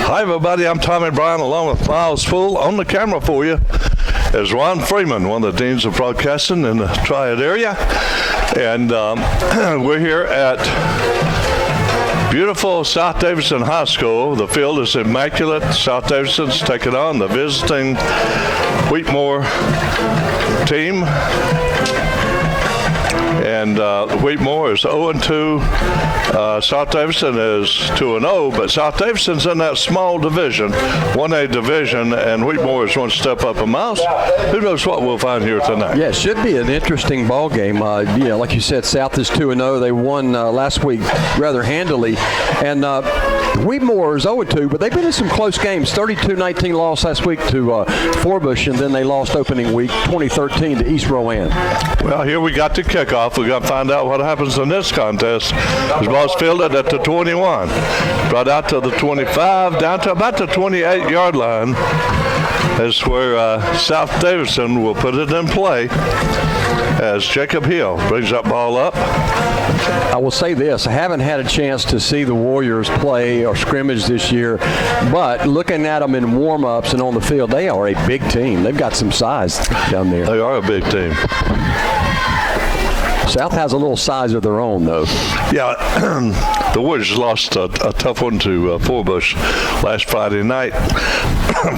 Hi, everybody. I'm Tommy Brown, along with Miles Poole. On the camera for you is Ron Freeman, one of the deans of broadcasting in the Triad area. And we're here at beautiful South Davidson High School. The field is immaculate. South Davidson's taking on the visiting Wheatmore team. And Wheatmore is 0-2. South Davidson is 2-0, but South Davidson's in that small division, 1A division, and Wheatmore is one step up a mouse. Who knows what we'll find here tonight? Yeah, it should be an interesting ball game. Like you said, South is 2-0. They won last week rather handily. And Wheatmore is 0-2, but they've been in some close games. 32-19 loss last week to Forbush, and then they lost opening week 2013 to East Rowan. Well, here we got the kickoff. We got to find out what happens in this contest. This ball's fielded at the 21, brought out to the 25, down to about the 28-yard line. That's where South Davidson will put it in play as Jacob Hill brings that ball up. I will say this, I haven't had a chance to see the Warriors play or scrimmage this year, but looking at them in warm-ups and on the field, they are a big team. They've got some size down there. They are a big team. South has a little size of their own, though. Yeah, the Warriors lost a tough one to Forbush last Friday night.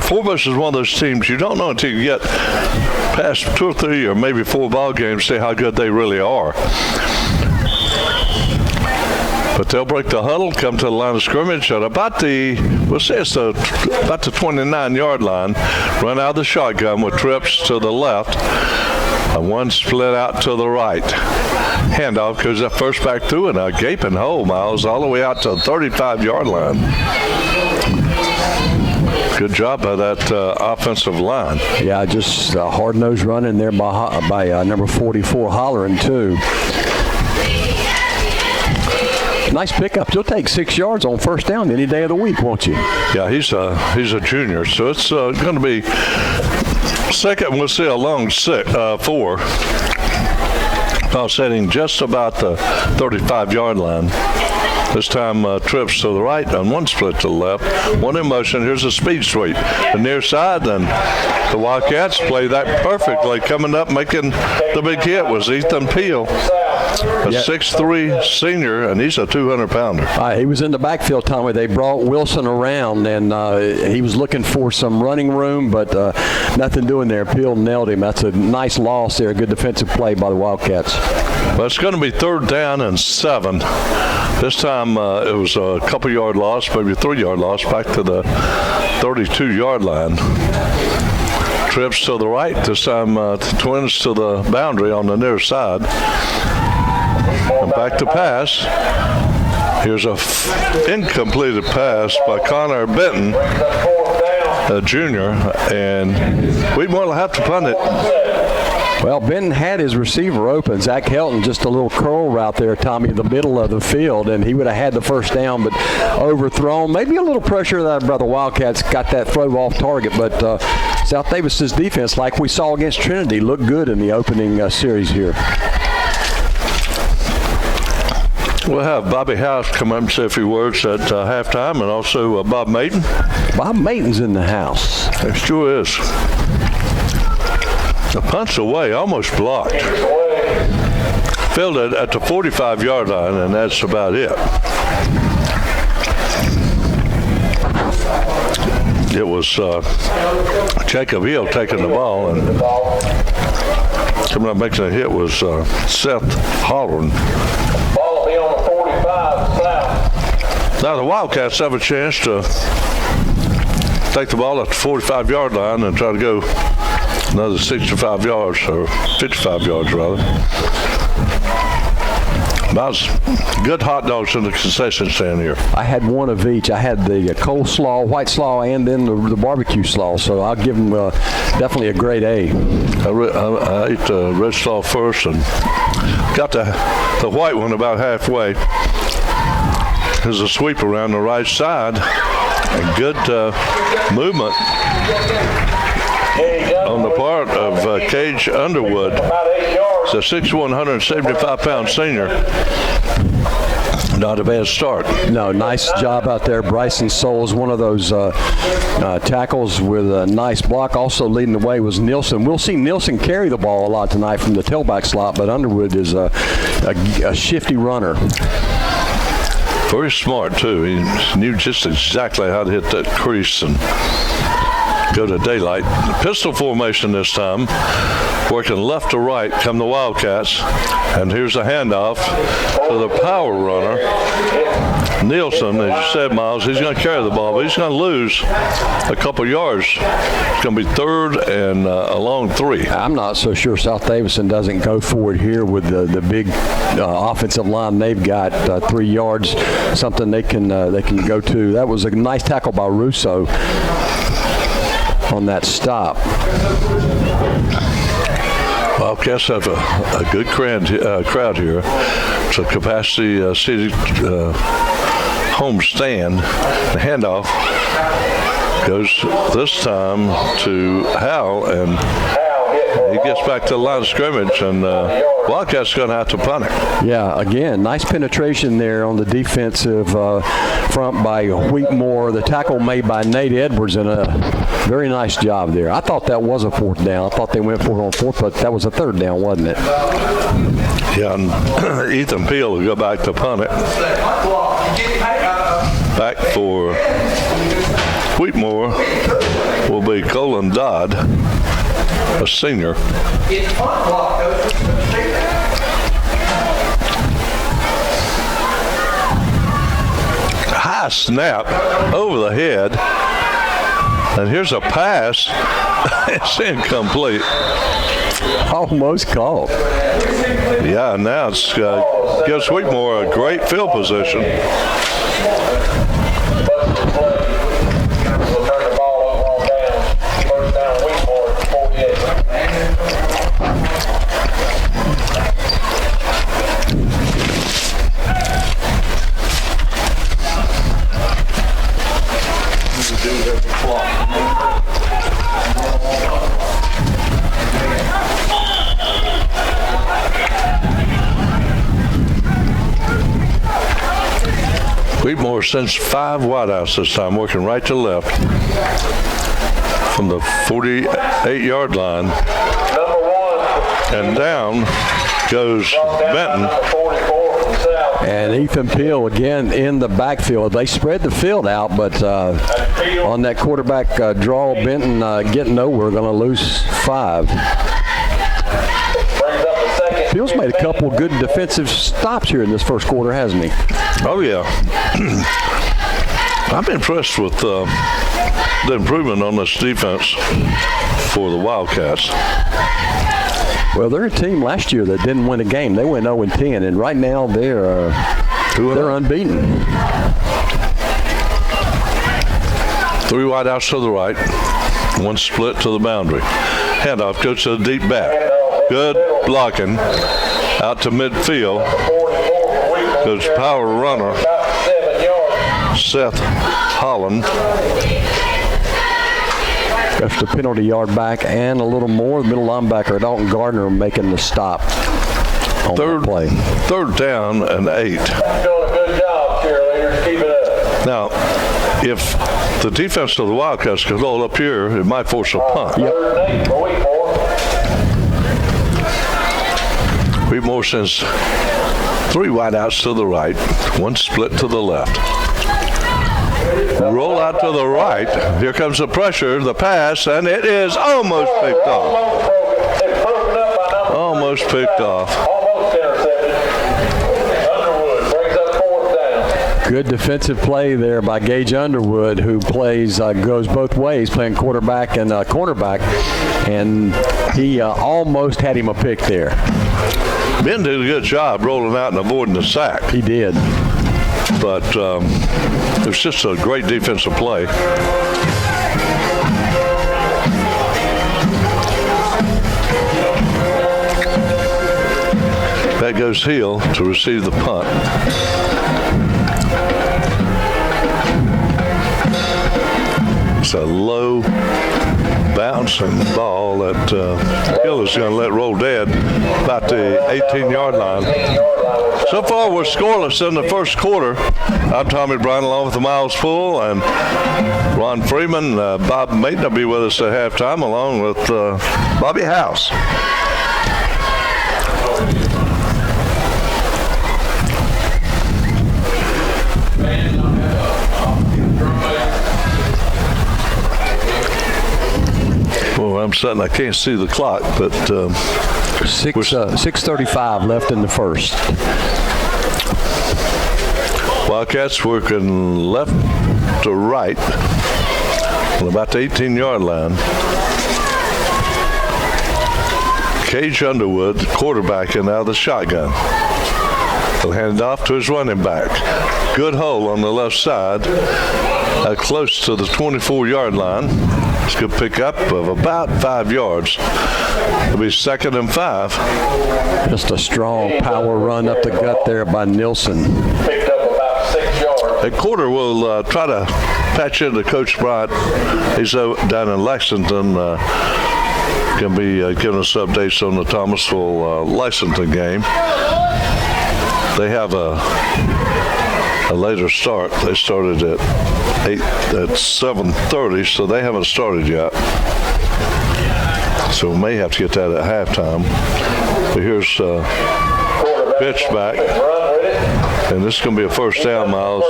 Forbush is one of those teams you don't know until you get past 2 or 3 or maybe 4 ball games, see how good they really are. But they'll break the huddle, come to the line of scrimmage at about the 29-yard line, run out of the shotgun with trips to the left, and one split out to the right. Handoff goes that first back through in a gaping hole, Miles, all the way out to the 35-yard line. Good job by that offensive line. Yeah, just a hard-nosed run in there by number 44, Holleran, too. Nice pickup. You'll take 6 yards on first down any day of the week, won't you? Yeah, he's a junior, so it's going to be second. We'll see a long 4. Setting just about the 35-yard line. This time trips to the right and one split to the left. One in motion. Here's a speed sweep. The near side, and the Wildcats play that perfectly. Coming up, making the big hit was Ethan Peel. A 6'3" senior, and he's a 200-pounder. He was in the backfield, Tommy. They brought Wilson around, and he was looking for some running room, but nothing doing there. Peel nailed him. That's a nice loss there. Good defensive play by the Wildcats. Well, it's going to be 3rd down and 7. This time it was a couple-yard loss, maybe a 3-yard loss, back to the 32-yard line. Trips to the right. This time the Twins to the boundary on the near side. And back to pass. Here's a incompleted pass by Connor Benton, a junior, and Wheatmore will have to punt it. Well, Benton had his receiver open. Zach Helton, just a little curl route there, Tommy, in the middle of the field, and he would have had the first down, but overthrown. Maybe a little pressure that by the Wildcats got that throw off target, but South Davis's defense, like we saw against Trinity, looked good in the opening series here. We'll have Bobby House come up and say a few words at halftime, and also Bob Maiden. Bob Maiden's in the house. It sure is. The punt's away, almost blocked. Fielded at the 45-yard line, and that's about it. It was Jacob Hill taking the ball, and coming up making a hit was Seth Holleran. Ball will be on the 45 south. Now the Wildcats have a chance to take the ball at the 45-yard line and try to go another 65 yards, or 55 yards rather. About as good hot dogs in the concession stand here. I had one of each. I had the coleslaw, white slaw, and then the barbecue slaw. So I'll give them definitely a grade A. I ate the red slaw first and got the white one about halfway. There's a sweep around the right side. And good movement on the part of Cage Underwood. It's a 6'1", 175-pound senior. Not a bad start. No, nice job out there. Bryson Souls, one of those tackles with a nice block. Also leading the way was Nielsen. We'll see Nielsen carry the ball a lot tonight from the tailback slot, but Underwood is a shifty runner. Very smart, too. He knew just exactly how to hit that crease and go to daylight. Pistol formation this time. Working left to right come the Wildcats. And here's a handoff to the power runner. Nielsen, as you said, Miles, he's going to carry the ball, but he's going to lose a couple yards. It's going to be third and a long 3. I'm not so sure South Davidson doesn't go for it here with the big offensive line they've got. 3 yards, something they can go to. That was a nice tackle by Russo on that stop. Wildcats have a good crowd here. It's a capacity seated home stand. The handoff goes this time to Howell, and he gets back to the line of scrimmage, and Wildcats going to have to punt it. Yeah, again, nice penetration there on the defensive front by Wheatmore. The tackle made by Nate Edwards, and a very nice job there. I thought that was a 4th down. I thought they went for it on 4th, but that was a 3rd down, wasn't it? Yeah, and Ethan Peel will go back to punt it. Back for Wheatmore will be Colin Dodd, a senior. High snap over the head. And here's a pass. It's incomplete. Almost caught. Yeah, now it's gives Wheatmore a great field position. We'll turn the ball over on down. First down, Wheatmore, 48. Wheatmore sends 5 wideouts this time, working right to left from the 48-yard line. And down goes Benton. And Ethan Peel again in the backfield. They spread the field out, but on that quarterback draw, Benton getting nowhere, going to lose 5. Peel's made a couple good defensive stops here in this first quarter, hasn't he? Oh, yeah. I'm impressed with the improvement on this defense for the Wildcats. Well, they're a team last year that didn't win a game. They went 0-10, and right now they're unbeaten. 3 wideouts to the right, 1 split to the boundary. Handoff goes to the deep back. Good blocking out to midfield. Goes power runner Seth Holland. That's the penalty yard back and a little more. The middle linebacker Dalton Gardner making the stop on that play. 3rd down and 8. Doing a good job, cheerleaders. Keep it up. Now, if the defense of the Wildcats could hold up here, it might force a punt. Yep. 3rd and 8 for Wheatmore. Wheatmore sends 3 wideouts to the right, 1 split to the left. Roll out to the right. Here comes the pressure, the pass, and it is almost picked off. Almost picked off. Almost intercepted. Underwood brings up 4th down. Good defensive play there by Gage Underwood, who goes both ways, playing quarterback and cornerback, and he almost had him a pick there. Ben did a good job rolling out and avoiding the sack. He did. But it was just a great defensive play. That goes Hill to receive the punt. It's a low bouncing ball that Hill is going to let roll dead about the 18-yard line. So far, we're scoreless in the first quarter. I'm Tommy Bryan along with the Miles Pool and Ron Freeman. Bob Maton will be with us at halftime along with Bobby House. Well, I'm sitting, I can't see the clock, but 6:35 left in the first. Wildcats working left to right on about the 18-yard line. Cage Underwood, quarterback, and now the shotgun. He'll hand it off to his running back. Good hole on the left side, close to the 24-yard line. It's a good pickup of about 5 yards. It'll be 2nd and 5. Just a strong power run up the gut there by Nilsson. Picked up about 6 yards. At quarter, we'll try to patch into Coach Bryant. He's down in Lexington. Going to be giving us updates on the Thomasville-Lexington game. They have a later start. They started at 7:30, so they haven't started yet. So we may have to get that at halftime. But here's pitch back, and this is going to be a first down, Miles.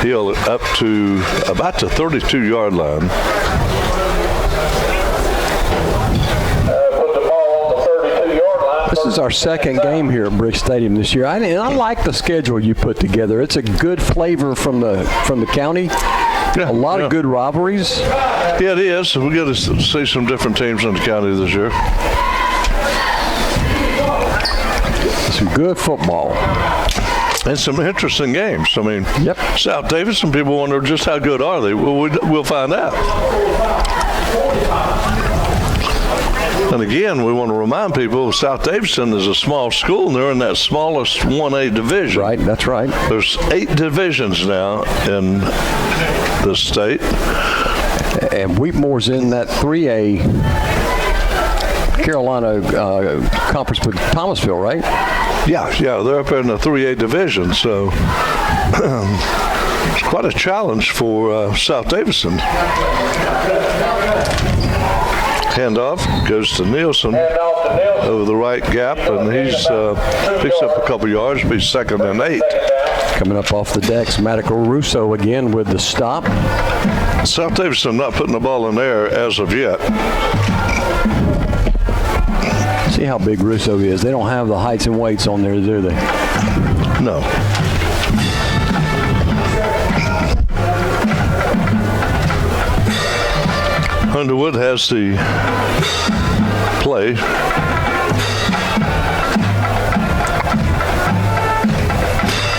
Hill up to about the 32-yard line. This is our second game here at Brick Stadium this year. I like the schedule you put together. It's a good flavor from the county. Yeah, a lot of good rivalries. Yeah, it is. We got to see some different teams in the county this year. Some good football. And some interesting games. I mean, yep. South Davidson, people wonder just how good are they. Well, we'll find out. And again, we want to remind people South Davidson is a small school, and they're in that smallest 1A division. Right, that's right. There's 8 divisions now in the state. And Wheatmore's in that 3A Carolina conference with Thomasville, right? Yeah, they're up in the 3A division, so it's quite a challenge for South Davidson. Handoff goes to Nielsen over the right gap, and he's picks up a couple yards, be 2nd and 8. Coming up off the decks, Medical Russo again with the stop. South Davidson not putting the ball in there as of yet. See how big Russo is. They don't have the heights and weights on there, do they? No. Underwood has the play.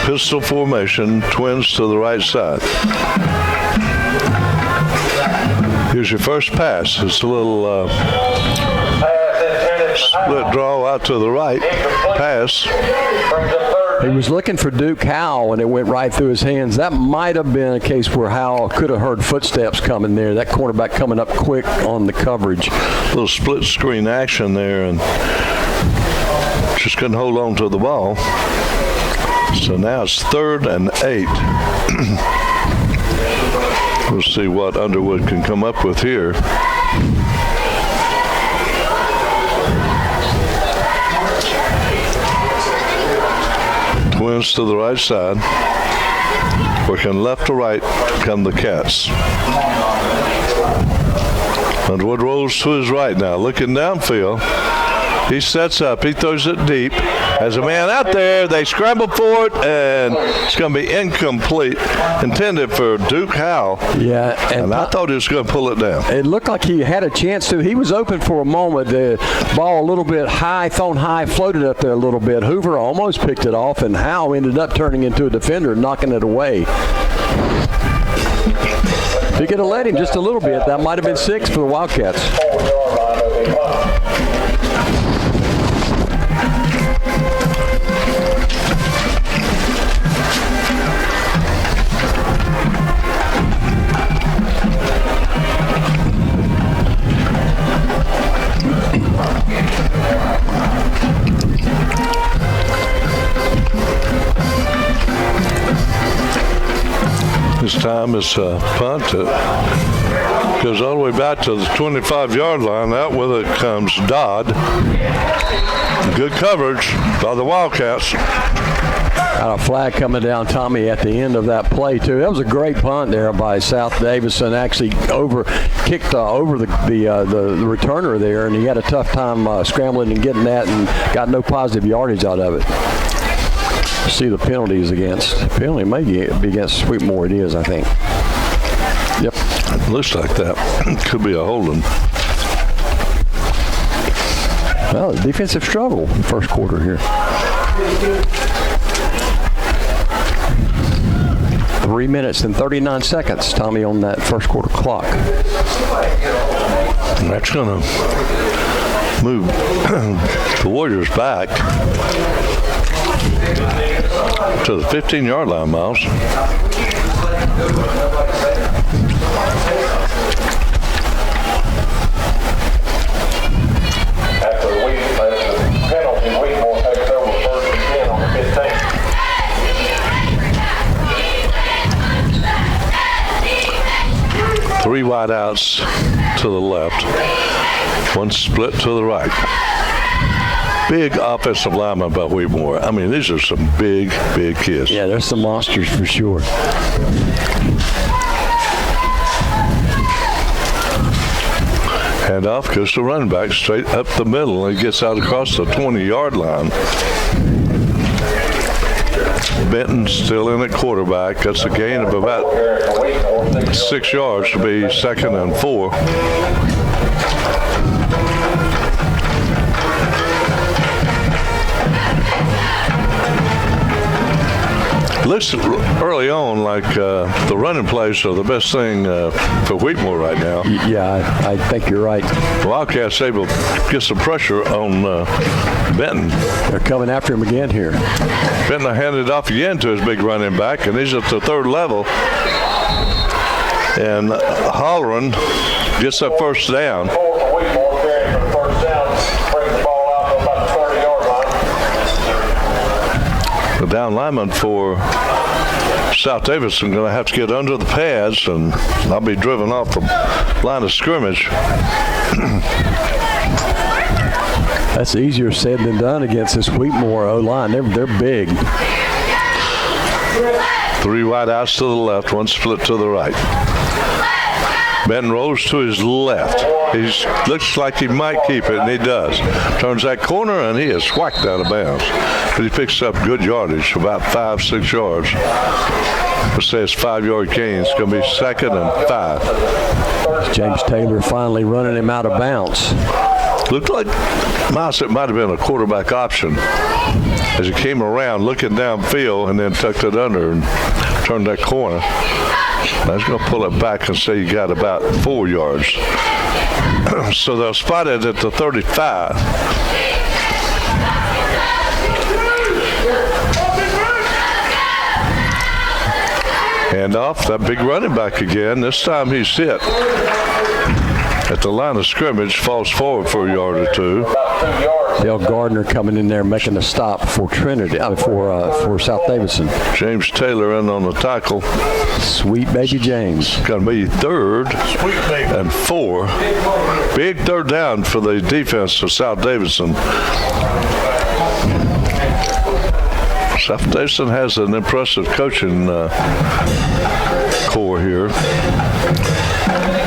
Pistol formation, twins to the right side. Here's your first pass. It's a little split draw out to the right. Pass. He was looking for Duke Howell, and it went right through his hands. That might have been a case where Howell could have heard footsteps coming there. That cornerback coming up quick on the coverage. A little split screen action there, and just couldn't hold on to the ball. So now it's 3rd and 8. We'll see what Underwood can come up with here. Twins to the right side. Working left to right come the Cats. Underwood rolls to his right now, looking downfield. He sets up. He throws it deep. As a man out there, they scramble for it, and it's going to be incomplete. Intended for Duke Howell. Yeah, and I thought he was going to pull it down. It looked like he had a chance to. He was open for a moment. The ball a little bit high, thrown high, floated up there a little bit. Hoover almost picked it off, and Howell ended up turning into a defender and knocking it away. If he could have let him just a little bit, that might have been 6 for the Wildcats. This time is a punt. It goes all the way back to the 25-yard line. Out with it comes Dodd. Good coverage by the Wildcats. Got a flag coming down, Tommy, at the end of that play, too. That was a great punt there by South Davidson. Actually kicked over the returner there, and he had a tough time scrambling and getting that and got no positive yardage out of it. See the penalties against. Penalty may be against Wheatmore. It is, I think. Yep. It looks like that. Could be a holding. Well, defensive struggle first quarter here. 3 minutes and 39 seconds, Tommy, on that first quarter clock. And that's going to move the Warriors back to the 15-yard line, Miles. After the penalty, Wheatmore takes over 1st and 10 on the 15. 3 wideouts to the left. 1 split to the right. Big offensive lineman by Wheatmore. I mean, these are some big kids. Yeah, there's some monsters for sure. Handoff goes to running back straight up the middle and gets out across the 20-yard line. Benton still in at quarterback. That's a gain of about 6 yards to be 2nd and 4. Looks early on like the running plays are the best thing for Wheatmore right now. Yeah, I think you're right. The Wildcats able to get some pressure on Benton. They're coming after him again here. Benton handed off again to his big running back, and he's at the 3rd level. And Holleran gets that first down. Wheatmore carrying for the first down, brings the ball out to about the 30-yard line. The down lineman for South Davidson going to have to get under the pads, and I'll be driven off the line of scrimmage. That's easier said than done against this Wheatmore O-line. They're big. 3 wideouts to the left, 1 split to the right. Benton rolls to his left. He looks like he might keep it, and he does. Turns that corner, and he is whacked out of bounds. But he picks up good yardage, about 5-6 yards. Let's say it's 5-yard gain. It's going to be 2nd and 5. James Taylor finally running him out of bounds. Looked like, Miles, it might have been a quarterback option as he came around looking downfield and then tucked it under and turned that corner. I was going to pull it back and say you got about 4 yards. So they'll spot it at the 35. Hand off, that big running back again. This time he's hit at the line of scrimmage, falls forward for a yard or 2. Dale Gardner coming in there making a stop for Trinity, for South Davidson. James Taylor in on the tackle. Sweet baby James. Going to be 3rd and 4. Big 3rd down for the defense of South Davidson. South Davidson has an impressive coaching core here.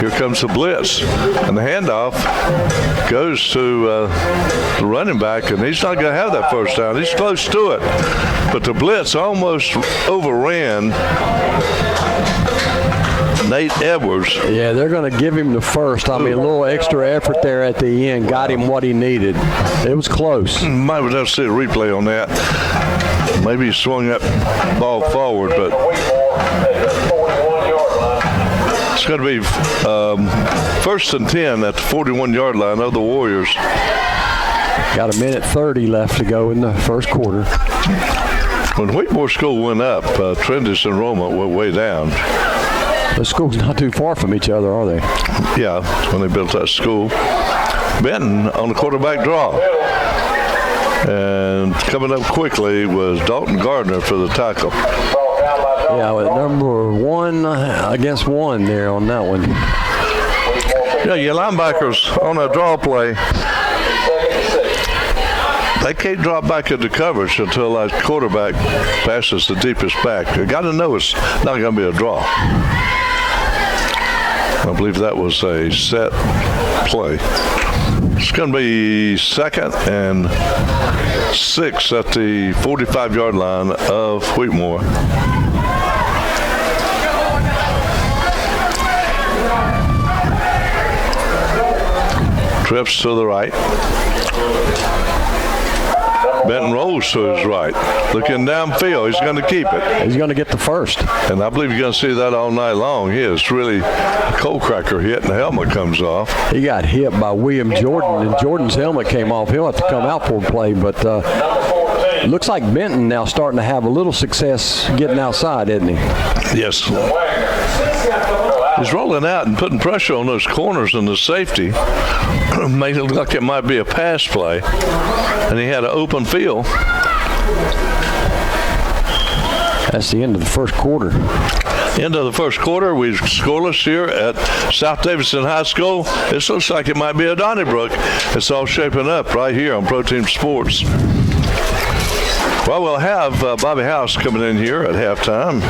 Here comes the blitz. And the handoff goes to the running back, and he's not going to have that first down. He's close to it. But the blitz almost overran Nate Edwards. Yeah, they're going to give him the first. I mean, a little extra effort there at the end got him what he needed. It was close. Might have to see a replay on that. Maybe he swung that ball forward, but it's going to be first and 10 at the 41-yard line of the Warriors. Got a minute 30 left to go in the first quarter. When Wheatmore School went up, Trendis enrollment went way down. The schools not too far from each other, are they? Yeah, when they built that school. Benton on the quarterback draw. And coming up quickly was Dalton Gardner for the tackle. Yeah, with number 1 against 1 there on that one. Yeah, your linebackers on a draw play, they can't drop back into coverage until that quarterback passes the deepest back. You got to know it's not going to be a draw. I believe that was a set play. It's going to be 2nd and 6 at the 45-yard line of Wheatmore. Trips to the right. Benton rolls to his right. Looking downfield, he's going to keep it. He's going to get the first. And I believe you're going to see that all night long. He is really a cold cracker hit, and the helmet comes off. He got hit by William Jordan, and Jordan's helmet came off. He'll have to come out for a play, but looks like Benton now starting to have a little success getting outside, isn't he? Yes. He's rolling out and putting pressure on those corners and the safety. Makes it look like it might be a pass play. And he had an open field. That's the end of the first quarter. End of the first quarter. We're scoreless here at South Davidson High School. This looks like it might be a Donnybrook. It's all shaping up right here on Pro Team Sports. Well, we'll have Bobby House coming in here at halftime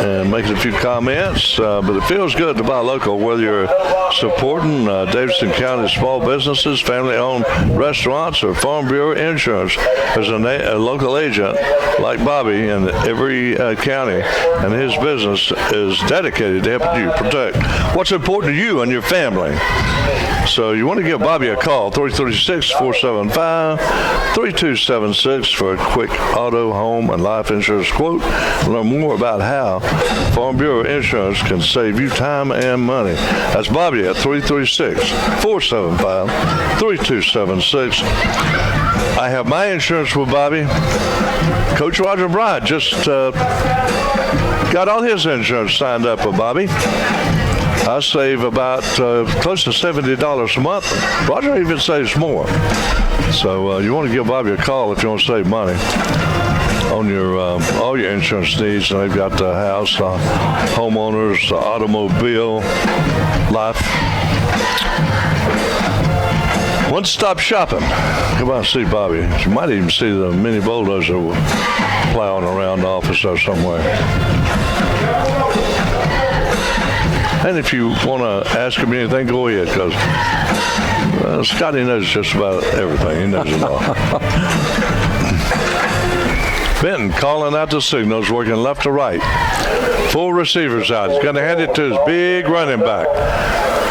and making a few comments, but it feels good to buy local, whether you're supporting Davidson County small businesses, family-owned restaurants, or Farm Bureau Insurance. There's a local agent like Bobby in every county, and his business is dedicated to helping you protect what's important to you and your family. So you want to give Bobby a call, 336-475-3276 for a quick auto, home, and life insurance quote. Learn more about how Farm Bureau Insurance can save you time and money. That's Bobby at 336-475-3276. I have my insurance with Bobby. Coach Roger Bryant just got all his insurance signed up with Bobby. I save about close to $70 a month. Roger even saves more. So you want to give Bobby a call if you want to save money on your all your insurance needs. And they've got the house, homeowners, automobile, life. One-stop shopping. Come on and see Bobby. You might even see the mini bulldozer plowing around the office or somewhere. And if you want to ask him anything, go ahead, because Scotty knows just about everything. He knows it all. Benton calling out the signals, working left to right. Full receivers out. He's going to hand it to his big running back.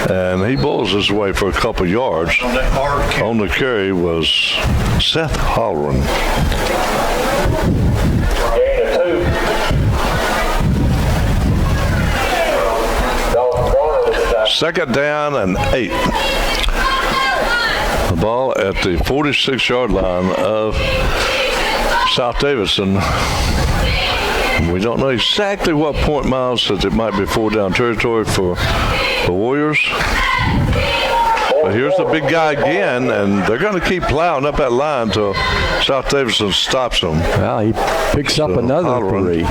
And he bowls his way for a couple yards. On the carry was Seth Halloran. Second down and 8. The ball at the 46-yard line of South Davidson. We don't know exactly what point miles, since it might be 4-down territory for the Warriors. But here's the big guy again, and they're going to keep plowing up that line until South Davidson stops them. Well, he picks up another 3.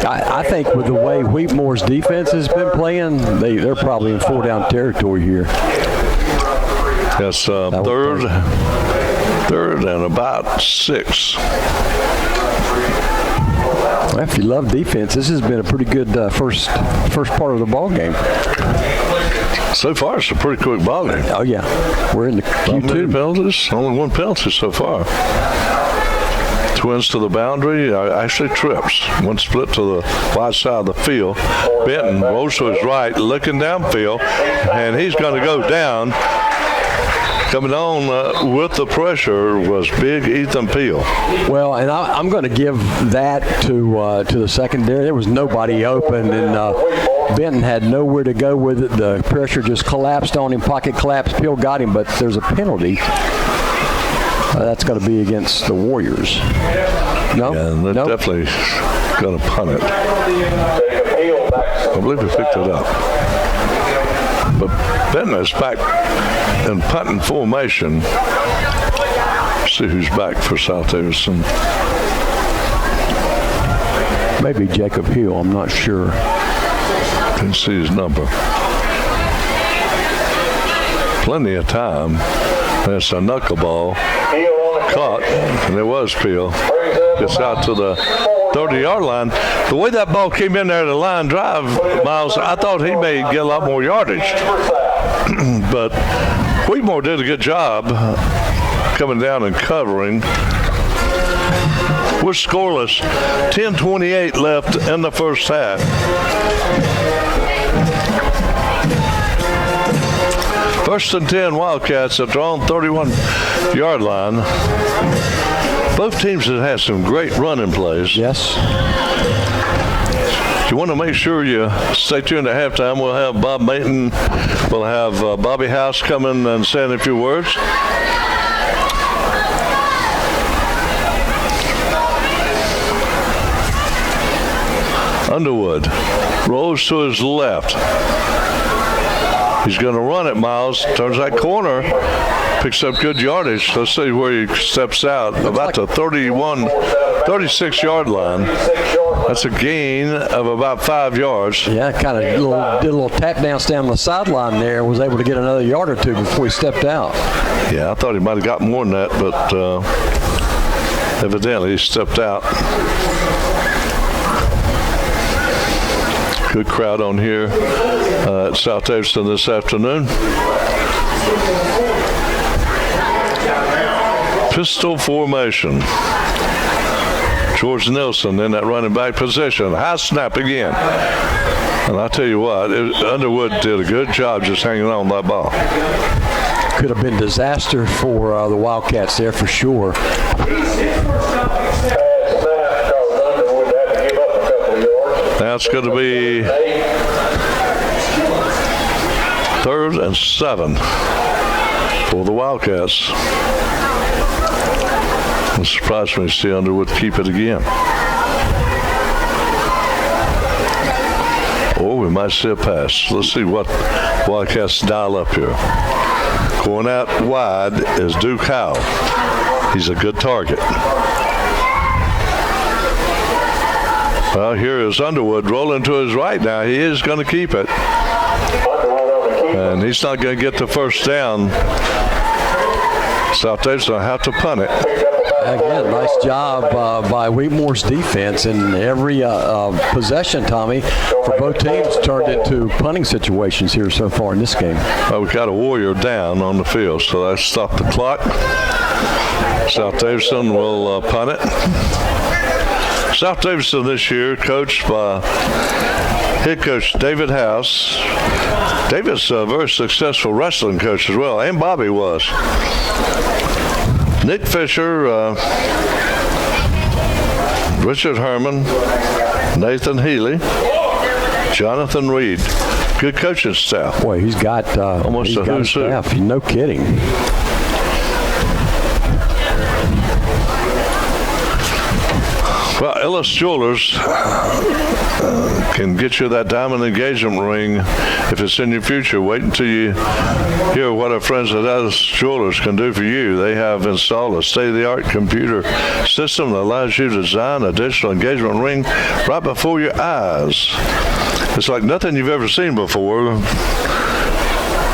I think with the way Wheatmore's defense has been playing, they're probably in 4-down territory here. Yes, third and about 6. Well, if you love defense, this has been a pretty good first part of the ball game. So far, it's a pretty quick ball game. Oh, yeah. We're in the Not many Q2. penalties. Only one penalty so far. Twins to the boundary. Actually, trips. One split to the wide side of the field. Benton rolls to his right, looking downfield, and he's going to go down. Coming on with the pressure was big Ethan Peel. Well, and I'm going to give that to the secondary. There was nobody open, and Benton had nowhere to go with it. The pressure just collapsed on him, pocket collapsed. Peel got him, but there's a penalty. That's going to be against the Warriors. No? Yeah, and they're definitely going to punt it. I believe we picked it up. But Benton is back in punting formation. Let's see who's back for South Davidson. Maybe Jacob Hill, I'm not sure. Can see his number. Plenty of time. That's a knuckleball. Caught, and it was Peel. Gets out to the 30-yard line. The way that ball came in there to line drive, Miles, I thought he may get a lot more yardage. But Wheatmore did a good job coming down and covering. We're scoreless. 10:28 left in the first half. First and 10 Wildcats have drawn 31-yard line. Both teams have had some great running plays. Yes. You want to make sure you stay tuned at halftime. We'll have Bob Mayton. We'll have Bobby House coming and saying a few words. Underwood rolls to his left. He's going to run it, Miles. Turns that corner. Picks up good yardage. Let's see where he steps out. About the 36-yard line. That's a gain of about 5 yards. Yeah, kind of did a little tap dance down the sideline there and was able to get another yard or two before he stepped out. Yeah, I thought he might have got more than that, but evidently he stepped out. Good crowd on here at South Davidson this afternoon. Pistol formation. George Nelson in that running back position. High snap again. And I tell you what, Underwood did a good job just hanging on that ball. Could have been disaster for the Wildcats there for sure. Now it's going to be 3rd and 7 for the Wildcats. It surprised me to see Underwood keep it again. Or we might see a pass. Let's see what Wildcats dial up here. Going out wide is Duke Howe. He's a good target. Well, here is Underwood rolling to his right now. He is going to keep it. And he's not going to get the first down. South Davidson will have to punt it. Again, nice job by Wheatmore's defense. And every possession, Tommy, for both teams turned into punting situations here so far in this game. Well, we've got a Warrior down on the field, so that stopped the clock. South Davidson will punt it. South Davidson this year, coached by head coach David House. David's a very successful wrestling coach as well, and Bobby was. Nick Fisher, Richard Herman, Nathan Healy, Jonathan Reed. Good coaching staff. Boy, he's got almost he's a got who's who. staff. No kidding. Well, Ellis Jewelers can get you that diamond engagement ring if it's in your future. Wait until you hear what our friends at Ellis Jewelers can do for you. They have installed a state-of-the-art computer system that allows you to design a digital engagement ring right before your eyes. It's like nothing you've ever seen before.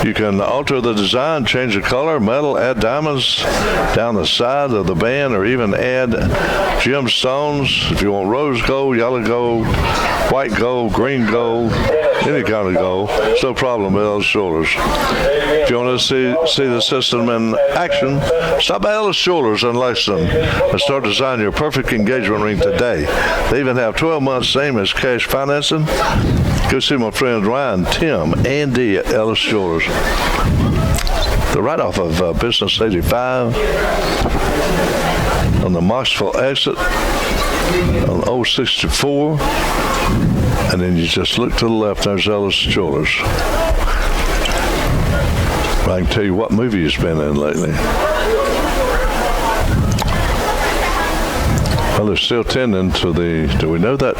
You can alter the design, change the color, metal, add diamonds down the side of the band, or even add gemstones. If you want rose gold, yellow gold, white gold, green gold, any kind of gold, it's no problem with Ellis Jewelers. If you want to see the system in action, stop by Ellis Jewelers in Lexington and start designing your perfect engagement ring today. They even have 12 months, same as cash financing. Go see my friends Ryan, Tim, Andy at Ellis Jewelers. They're right off of Business 85 on the Moxville exit on Old 64. And then you just look to the left, there's Ellis Jewelers. I can tell you what movie he's been in lately. Well, they're still tending to the, do we know that?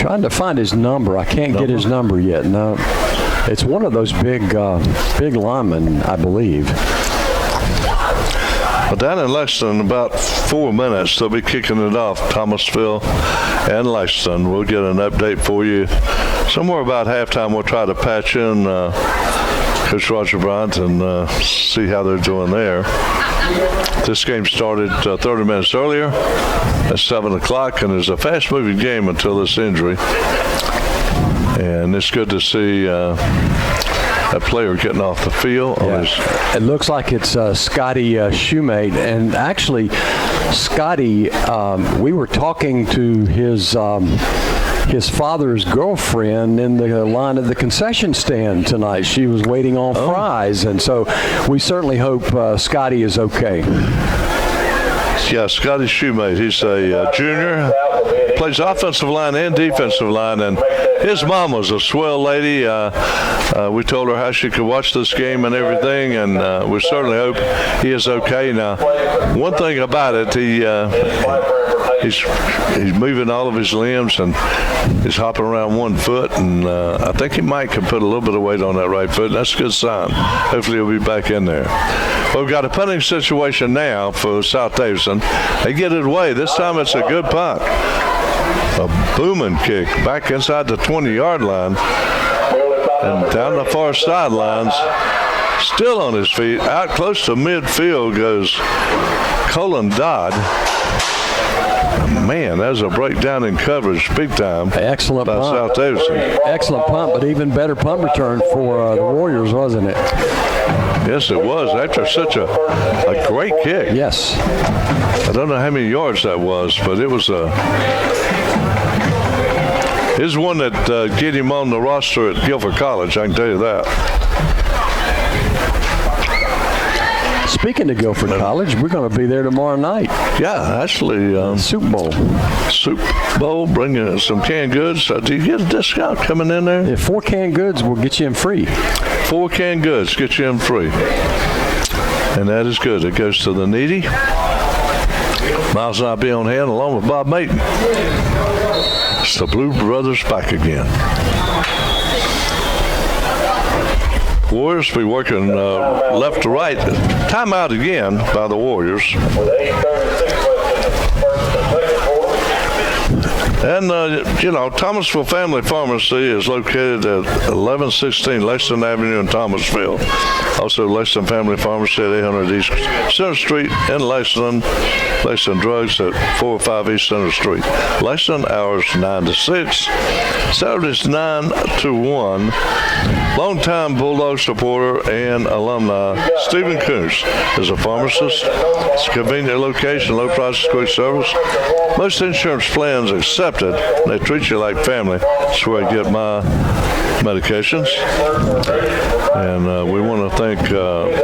Trying to find his number. I can't get his number yet. No. It's one of those big linemen, I believe. Well, down in Lexington, in about 4 minutes, they'll be kicking it off, Thomasville and Lexington. We'll get an update for you. Somewhere about halftime, we'll try to patch in Coach Roger Bryant and see how they're doing there. This game started 30 minutes earlier at 7 o'clock, and it's a fast-moving game until this injury. And it's good to see a player getting off the field. It looks like it's Scotty Shoemate. And actually, Scotty, we were talking to his father's girlfriend in the line at the concession stand tonight. She was waiting on fries, and so we certainly hope Scotty is okay. Yeah, Scotty Shoemate. He's a junior, plays offensive line and defensive line, and his mom was a swell lady. We told her how she could watch this game and everything, and we certainly hope he is okay. Now, one thing about it, he's moving all of his limbs, and he's hopping around 1 foot, and I think he might can put a little bit of weight on that right foot. That's a good sign. Hopefully he'll be back in there. Well, we've got a punting situation now for South Davidson. They get it away. This time it's a good punt. A booming kick back inside the 20-yard line and down the far sidelines. Still on his feet. Out close to midfield goes Colin Dodd. Man, that was a breakdown in coverage, big time. Excellent by punt. South Davidson. Excellent punt, but even better punt return for the Warriors, wasn't it? Yes, it was. After such a great kick. Yes. I don't know how many yards that was, but it was it's one that get him on the roster at Guilford College, I can tell you that. Speaking of Guilford College, we're going to be there tomorrow night. Yeah, actually. Super Bowl. Super Bowl, bring in some canned goods. Do you get a discount coming in there? Yeah, 4 canned goods will get you in free. 4 canned goods get you in free. And that is good. It goes to the needy. Miles and I'll be on hand along with Bob Mayton. It's the Blue Brothers back again. Warriors be working left to right. Timeout again by the Warriors. And, Thomasville Family Pharmacy is located at 1116 Lexington Avenue in Thomasville. Also, Lexington Family Pharmacy at 800 East Center Street in Lexington. Lexington Drugs at 405 East Center Street. Lexington, hours 9 to 6. Saturdays 9 to 1. Longtime Bulldog supporter and alumni Stephen Koontz is a pharmacist. It's a convenient location, low prices, quick service. Most insurance plans accepted. They treat you like family. That's where I get my medications. And we want to thank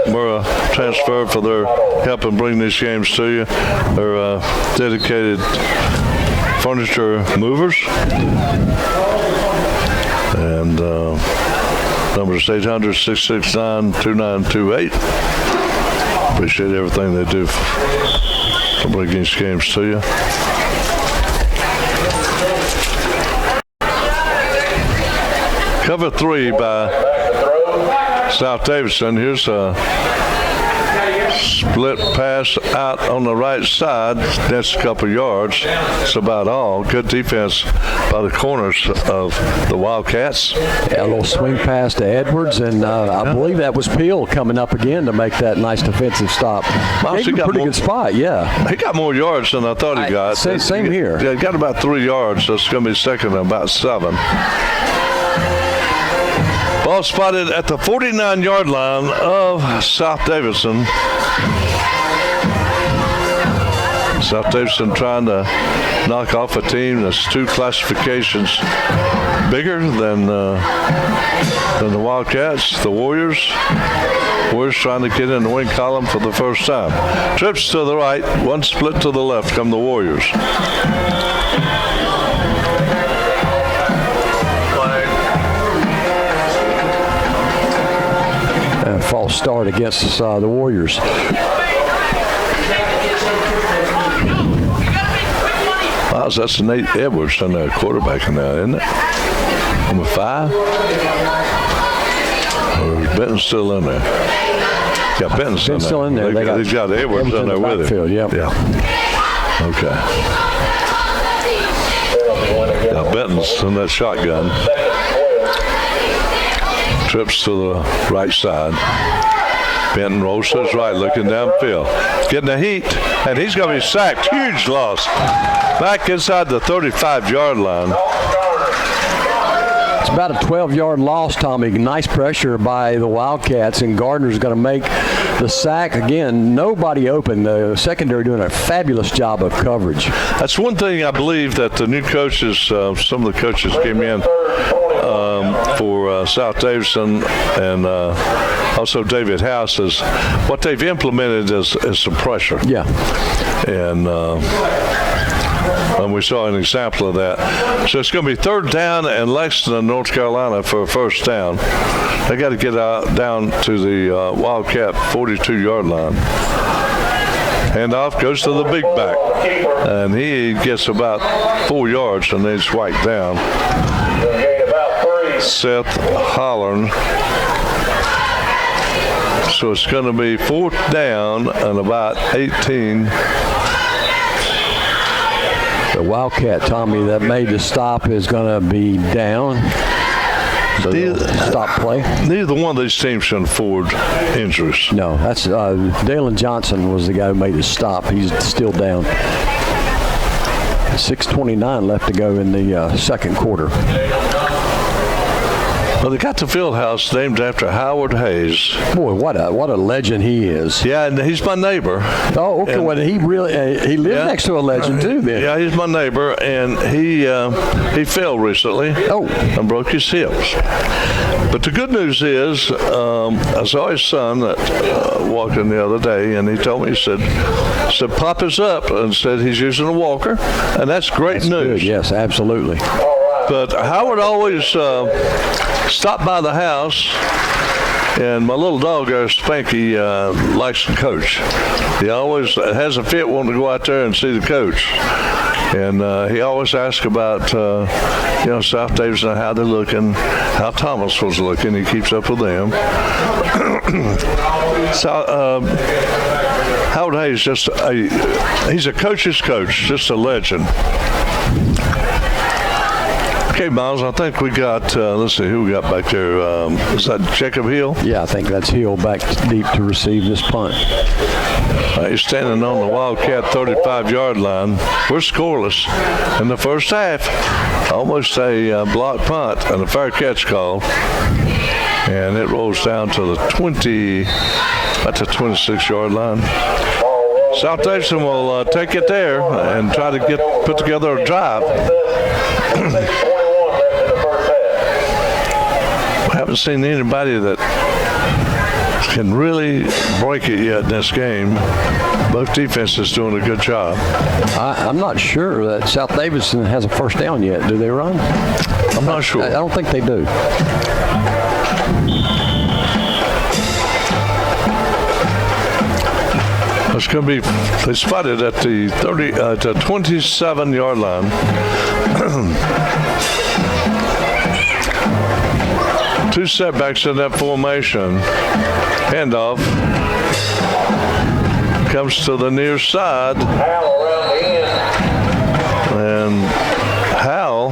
Murrah Transfer for their help in bringing these games to you. They're dedicated furniture movers. And number is 800-669-2928. Appreciate everything they do for bringing these games to you. Cover 3 by South Davidson. Here's Split pass out on the right side. That's a couple yards. That's about all. Good defense by the corners of the Wildcats. Yeah, a little swing pass to Edwards, and I believe that was Peel coming up again to make that nice defensive stop. Miles, He got a pretty good spot, yeah. He got more yards than I thought he got. Same here. Yeah, he got about 3 yards. That's going to be second and about 7. Ball spotted at the 49-yard line of South Davidson. South Davidson trying to knock off a team that's 2 classifications bigger than the Wildcats, the Warriors. Warriors trying to get in the win column for the first time. Trips to the right, 1 split to the left come the Warriors. False start against the Warriors. Wow, that's Nate Edwards on the quarterback now, isn't it? Number 5? Or is Benton still in there? Yeah, Benton's still in there. They've got Edwards in there with him. Yeah. Okay. Yeah, Benton's in that shotgun. Trips to the right side. Benton rolls to his right, looking downfield. Getting the heat, and he's going to be sacked. Huge loss. Back inside the 35-yard line. It's about a 12-yard loss, Tommy. Nice pressure by the Wildcats, and Gardner's going to make the sack. Again, nobody open. The secondary doing a fabulous job of coverage. That's one thing I believe that the new coaches, some of the coaches came in for South Davidson and also David House, is what they've implemented is some pressure. Yeah. And we saw an example of that. So it's going to be 3rd down and Lexington, North Carolina for a first down. They got to get down to the Wildcat 42-yard line. Handoff goes to the big back. And he gets about 4 yards and then he's wiped down. Seth Hollern. So it's going to be 4th down and about 18. The Wildcat, Tommy, that made the stop is going to be down. So stop play. Neither one of these teams can afford injuries. No, that's Dalen Johnson was the guy who made the stop. He's still down. 6:29 left to go in the second quarter. Well, they got the field house named after Howard Hayes. Boy, what a legend he is. Yeah, and he's my neighbor. Oh, okay. Well, he really he lived next to a legend too. Then. Yeah, he's my neighbor, and he fell recently. And broke his hips. But the good news is, I saw his son that walked in the other day, and he told me, he said Pop is up, and said he's using a walker, and that's great news. Good. Yes, absolutely. But Howard always stopped by the house, and my little dog, Spanky, likes to coach. He always has a fit wanting to go out there and see the coach. And he always asks about, South Davidson, how they're looking, how Thomas was looking. He keeps up with them. So Howard Hayes, he's a coach's coach, just a legend. Okay, Miles, I think we got, let's see, who we got back there? Is that Jacob Hill? Yeah, I think that's Hill back deep to receive this punt. He's standing on the Wildcat 35-yard line. We're scoreless in the first half. Almost a block punt and a fair catch call. And it rolls down to the 26-yard line. South Davidson will take it there and try to put together a drive. We haven't seen anybody that can really break it yet in this game. Both defenses doing a good job. I'm not sure that South Davidson has a first down yet. Do they run? I'm not sure. I don't think they do. It's going to be, they spotted at the 27-yard line. Two setbacks in that formation. Handoff. Comes to the near side, Hal around the end. and Hal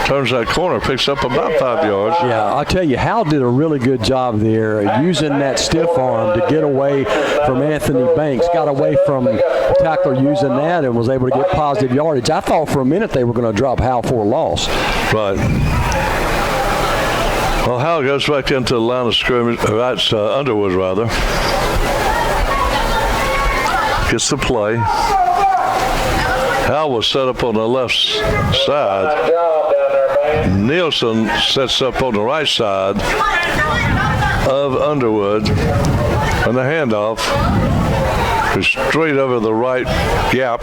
turns that corner, picks up about 5 yards. Yeah, I'll tell you, Hal did a really good job there using that stiff arm to get away from Anthony Banks. Got away from the tackler using that and was able to get positive yardage. I thought for a minute they were going to drop Hal for a loss. Right. Well, Hal goes back into the line of scrimmage. That's Underwood, rather. Gets the play. Hal was set up on the left side. Nice job down there, man. Nielsen sets up on the right side of Underwood. And the handoff is straight over the right gap,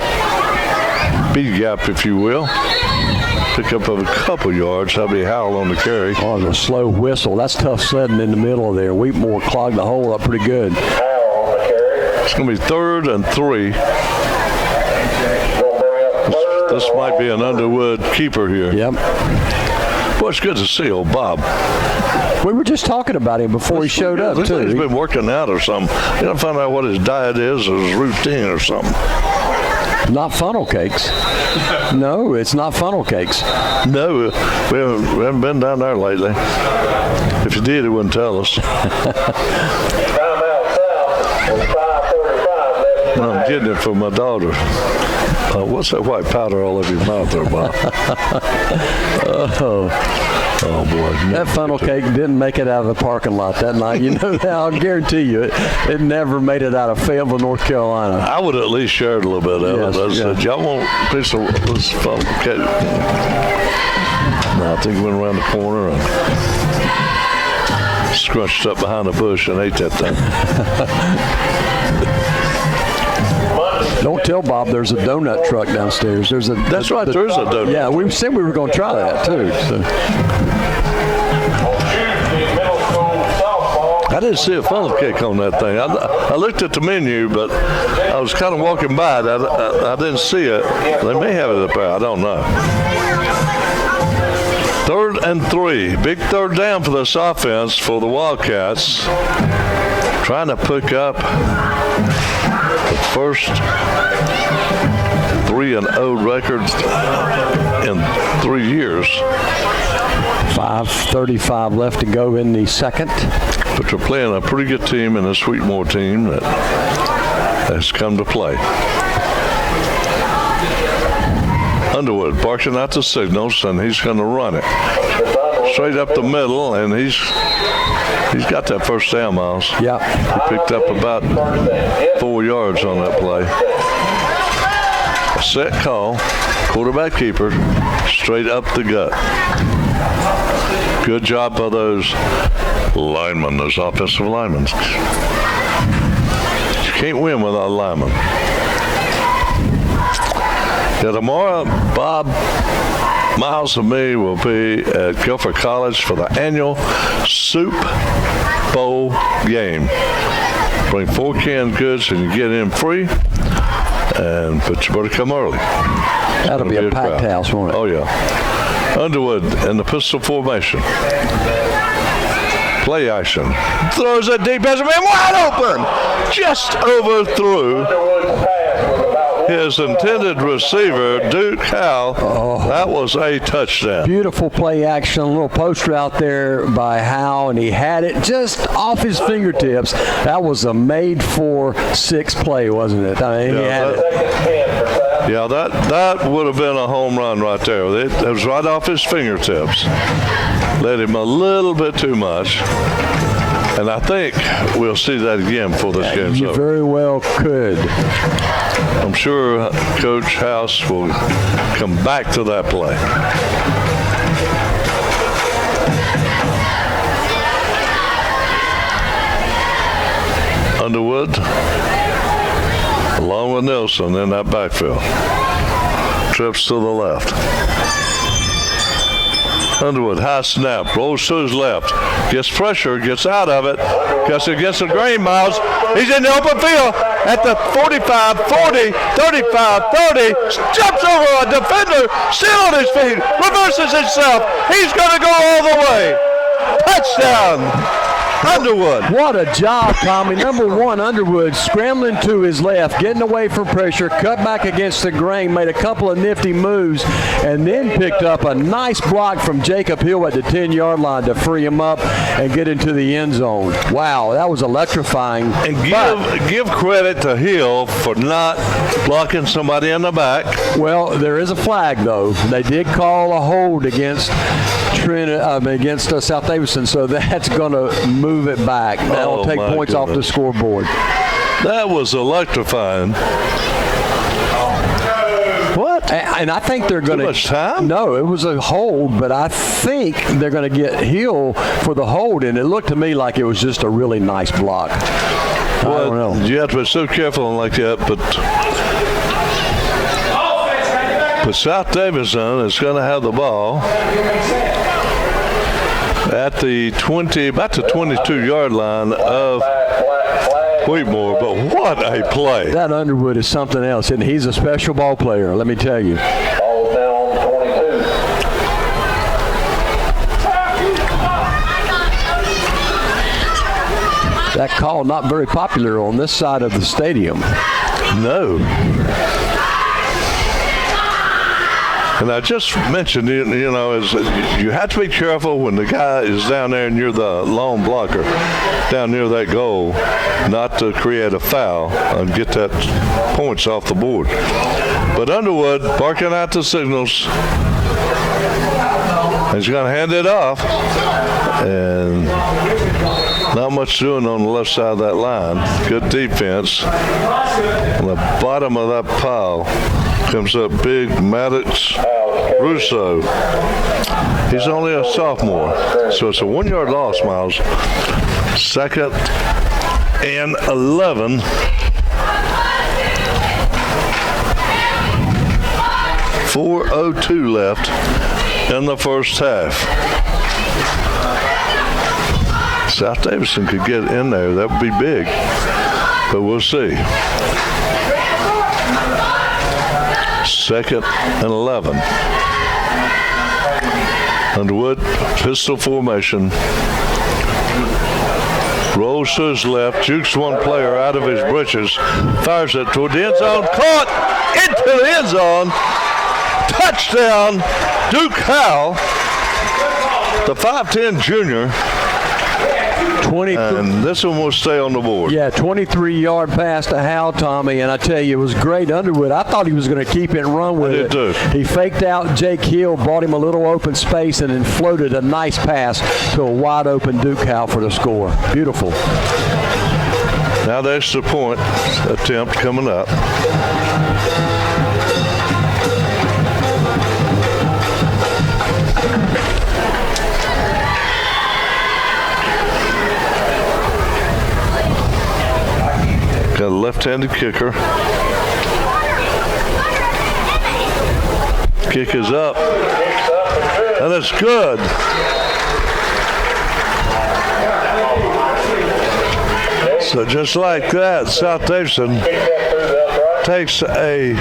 B gap, if you will. Pick up of a couple yards. That'll be Howell on the carry. Oh, the slow whistle. That's tough sledding in the middle there. Wheatmore clogged the hole up pretty good. Hal on the carry. It's going to be 3rd and 3. Gonna bring up third. This might be an Underwood keeper here. Yep. Well, it's good to see old Bob. We were just talking about him before he showed up, Looks like too. he's been working out or something. You gotta find out what his diet is or his routine or something. Not funnel cakes. No, it's not funnel cakes. No, we haven't been down there lately. If you did, he wouldn't tell us. Timeout south with 5:35 left. I'm getting it from my daughter. What's that white powder all over your mouth there, Bob? Oh, boy. That funnel cake didn't make it out of the parking lot that night. You know that? I'll guarantee you it never made it out of Fayetteville, North Carolina. I would at least share it a little bit of Yes, it. I said, yeah. y'all want a piece of this funnel cake? No, I think we went around the corner and scrunched up behind a bush and ate that thing. Don't tell Bob there's a donut truck downstairs. That's right, there is a donut. Yeah, we said we were going to try that too. So. On Tuesday, middle school softball. I didn't see a funnel cake on that thing. I looked at the menu, but I was kind of walking by it. I didn't see it. They may have it up there. I don't know. 3rd and 3. Big 3rd down for this offense for the Wildcats. Trying to pick up the first 3-0 record in 3 years. 5:35 left to go in the second. But they're playing a pretty good team in this Wheatmore team that has come to play. Underwood barking out the signals, and he's going to run it straight up the middle, and he's got that first down, Miles. Yeah. He picked up about 4 yards on that play. A set call, quarterback keeper, straight up the gut. Good job by those linemen, those offensive linemen. You can't win without a lineman. Yeah, tomorrow, Bob, Miles, and me will be at Guilford College for the annual Soup Bowl game. Bring 4 canned goods and you get in free. But you better come early. That'll be a packed house, won't it? Oh, yeah. Underwood in the pistol formation. Play action. Throws it deep as a man wide open. Just overthrew his intended receiver, Duke Howell. That was a touchdown. Beautiful play action, a little post route there by Howe, and he had it just off his fingertips. That was a made-for-6 play, wasn't it? I mean, he had it. Yeah, that would have been a home run right there. It was right off his fingertips. Led him a little bit too much. And I think we'll see that again before this game's You over. very well could. I'm sure Coach House will come back to that play. Underwood, along with Nelson in that backfield. Trips to the left. Underwood, high snap, rolls to his left, gets pressure, gets out of it, gets against the grain, Miles. He's in the open field at the 45, 40, 35, 30, jumps over a defender, still on his feet, reverses himself. He's going to go all the way. Touchdown. Underwood. What a job, Tommy. Number one, Underwood scrambling to his left, getting away from pressure, cut back against the grain, made a couple of nifty moves, and then picked up a nice block from Jacob Hill at the 10-yard line to free him up and get into the end zone. Wow, that was electrifying. And give credit to Hill for not blocking somebody in the back. Well, there is a flag, though. They did call a hold against South Davidson, so that's going to move it back. That'll take points off the scoreboard. That was electrifying. What? And I think they're going to. Too much time? No, it was a hold, but I think they're going to get Hill for the hold, and it looked to me like it was just a really nice block. Well, I don't know. You have to be so careful like that, but South Davidson is going to have the ball at the about the 22-yard line of Wheatmore. But what a play! That Underwood is something else, and he's a special ball player. Let me tell you. Ball down 22. That call not very popular on this side of the stadium. No. And I just mentioned, you know, you have to be careful when the guy is down there and you're the lone blocker down near that goal, not to create a foul and get that points off the board. But Underwood barking out the signals. He's going to hand it off. And not much doing on the left side of that line. Good defense. On the bottom of that pile comes up big Maddox Russo. He's only a sophomore, so it's a 1-yard loss, Miles. 2nd and 11. .402 left in the first half. South Davidson could get in there. That would be big, but we'll see. 2nd and 11. Underwood, pistol formation. Rolls to his left, jukes one player out of his britches, fires it toward the end zone, caught into the end zone. Touchdown, Duke Howell, the 5'10 junior. 23. And this one will stay on the board. Yeah, 23-yard pass to Hal, Tommy, and I tell you, it was great. Underwood, I thought he was going to keep it and run with it. Too. He faked out Jake Hill, brought him a little open space, and then floated a nice pass to a wide-open Duke Howell for the score. Beautiful. Now the extra point attempt coming up. Got a left-handed kicker. Kick is up. And it's good. So just like that, South Davidson takes a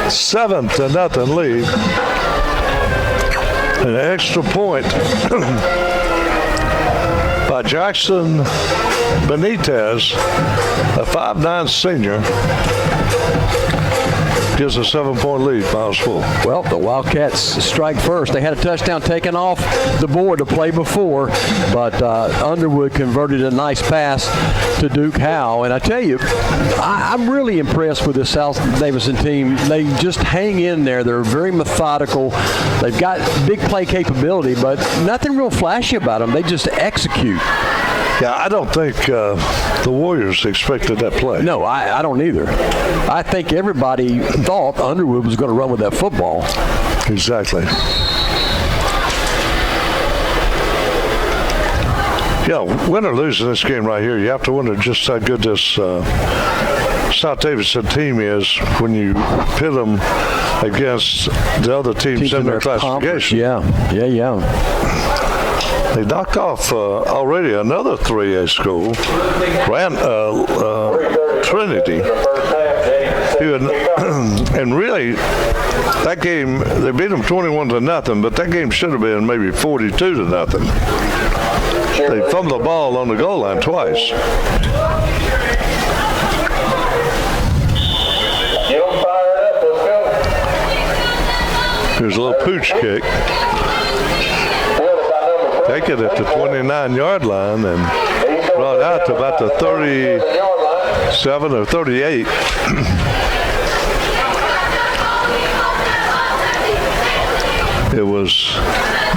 7-0 lead. An extra point by Jackson Benitez, a 5'9 senior, gives a 7-point lead, Miles Full. Well, the Wildcats strike first. They had a touchdown taken off the board to play before, but Underwood converted a nice pass to Duke Howell. And I tell you, I'm really impressed with the South Davidson team. They just hang in there. They're very methodical. They've got big play capability, but nothing real flashy about them. They just execute. Yeah, I don't think the Warriors expected that play. No, I don't either. I think everybody thought Underwood was going to run with that football. Exactly. Yeah, win or lose in this game right here, you have to wonder just how good this South Davidson team is when you pit them against the other teams in their classification. Yeah. They knocked off already another 3A school, Trinity. And really, that game, they beat them 21-0, but that game should have been maybe 42-0. They fumbled the ball on the goal line twice. Get them fired up. Let's go. Here's a little pooch kick. Take it at the 29-yard line and brought out to about the 37 or 38. It was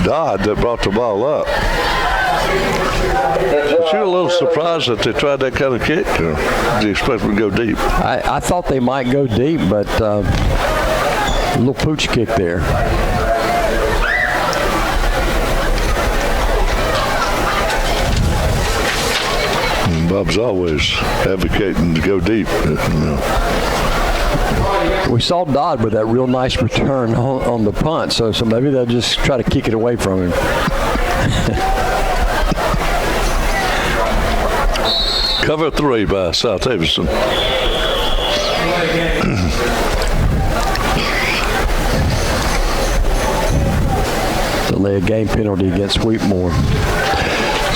Dodd that brought the ball up. But you're a little surprised that they tried that kind of kick, or did you expect them to go deep? I thought they might go deep, but a little pooch kick there. And Bub's always advocating to go deep. You know. We saw Dodd with that real nice return on the punt, so maybe they'll just try to kick it away from him. Cover 3 by South Davidson. Delay a game penalty against Wheatmore.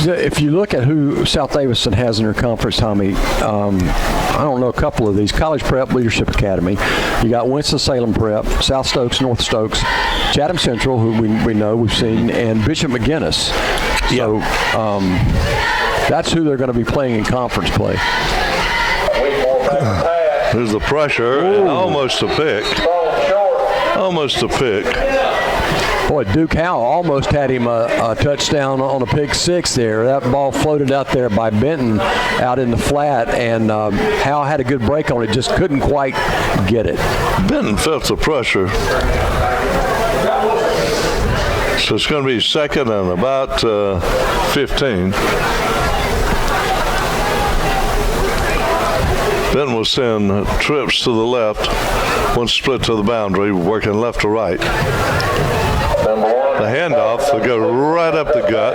If you look at who South Davidson has in their conference, Tommy, I don't know a couple of these. College Prep, Leadership Academy. You got Winston-Salem Prep, South Stokes, North Stokes, Chatham Central, who we know, we've seen, and Bishop McGinnis. So that's who they're going to be playing in conference play. There's the pressure, and almost a pick. Almost a pick. Boy, Duke Howe almost had him a touchdown on a pick 6 there. That ball floated out there by Benton out in the flat, and Howe had a good break on it, just couldn't quite get it. Benton felt the pressure. So it's going to be second and about 15. Benton will send trips to the left, one split to the boundary, working left to right. The handoff will go right up the gut,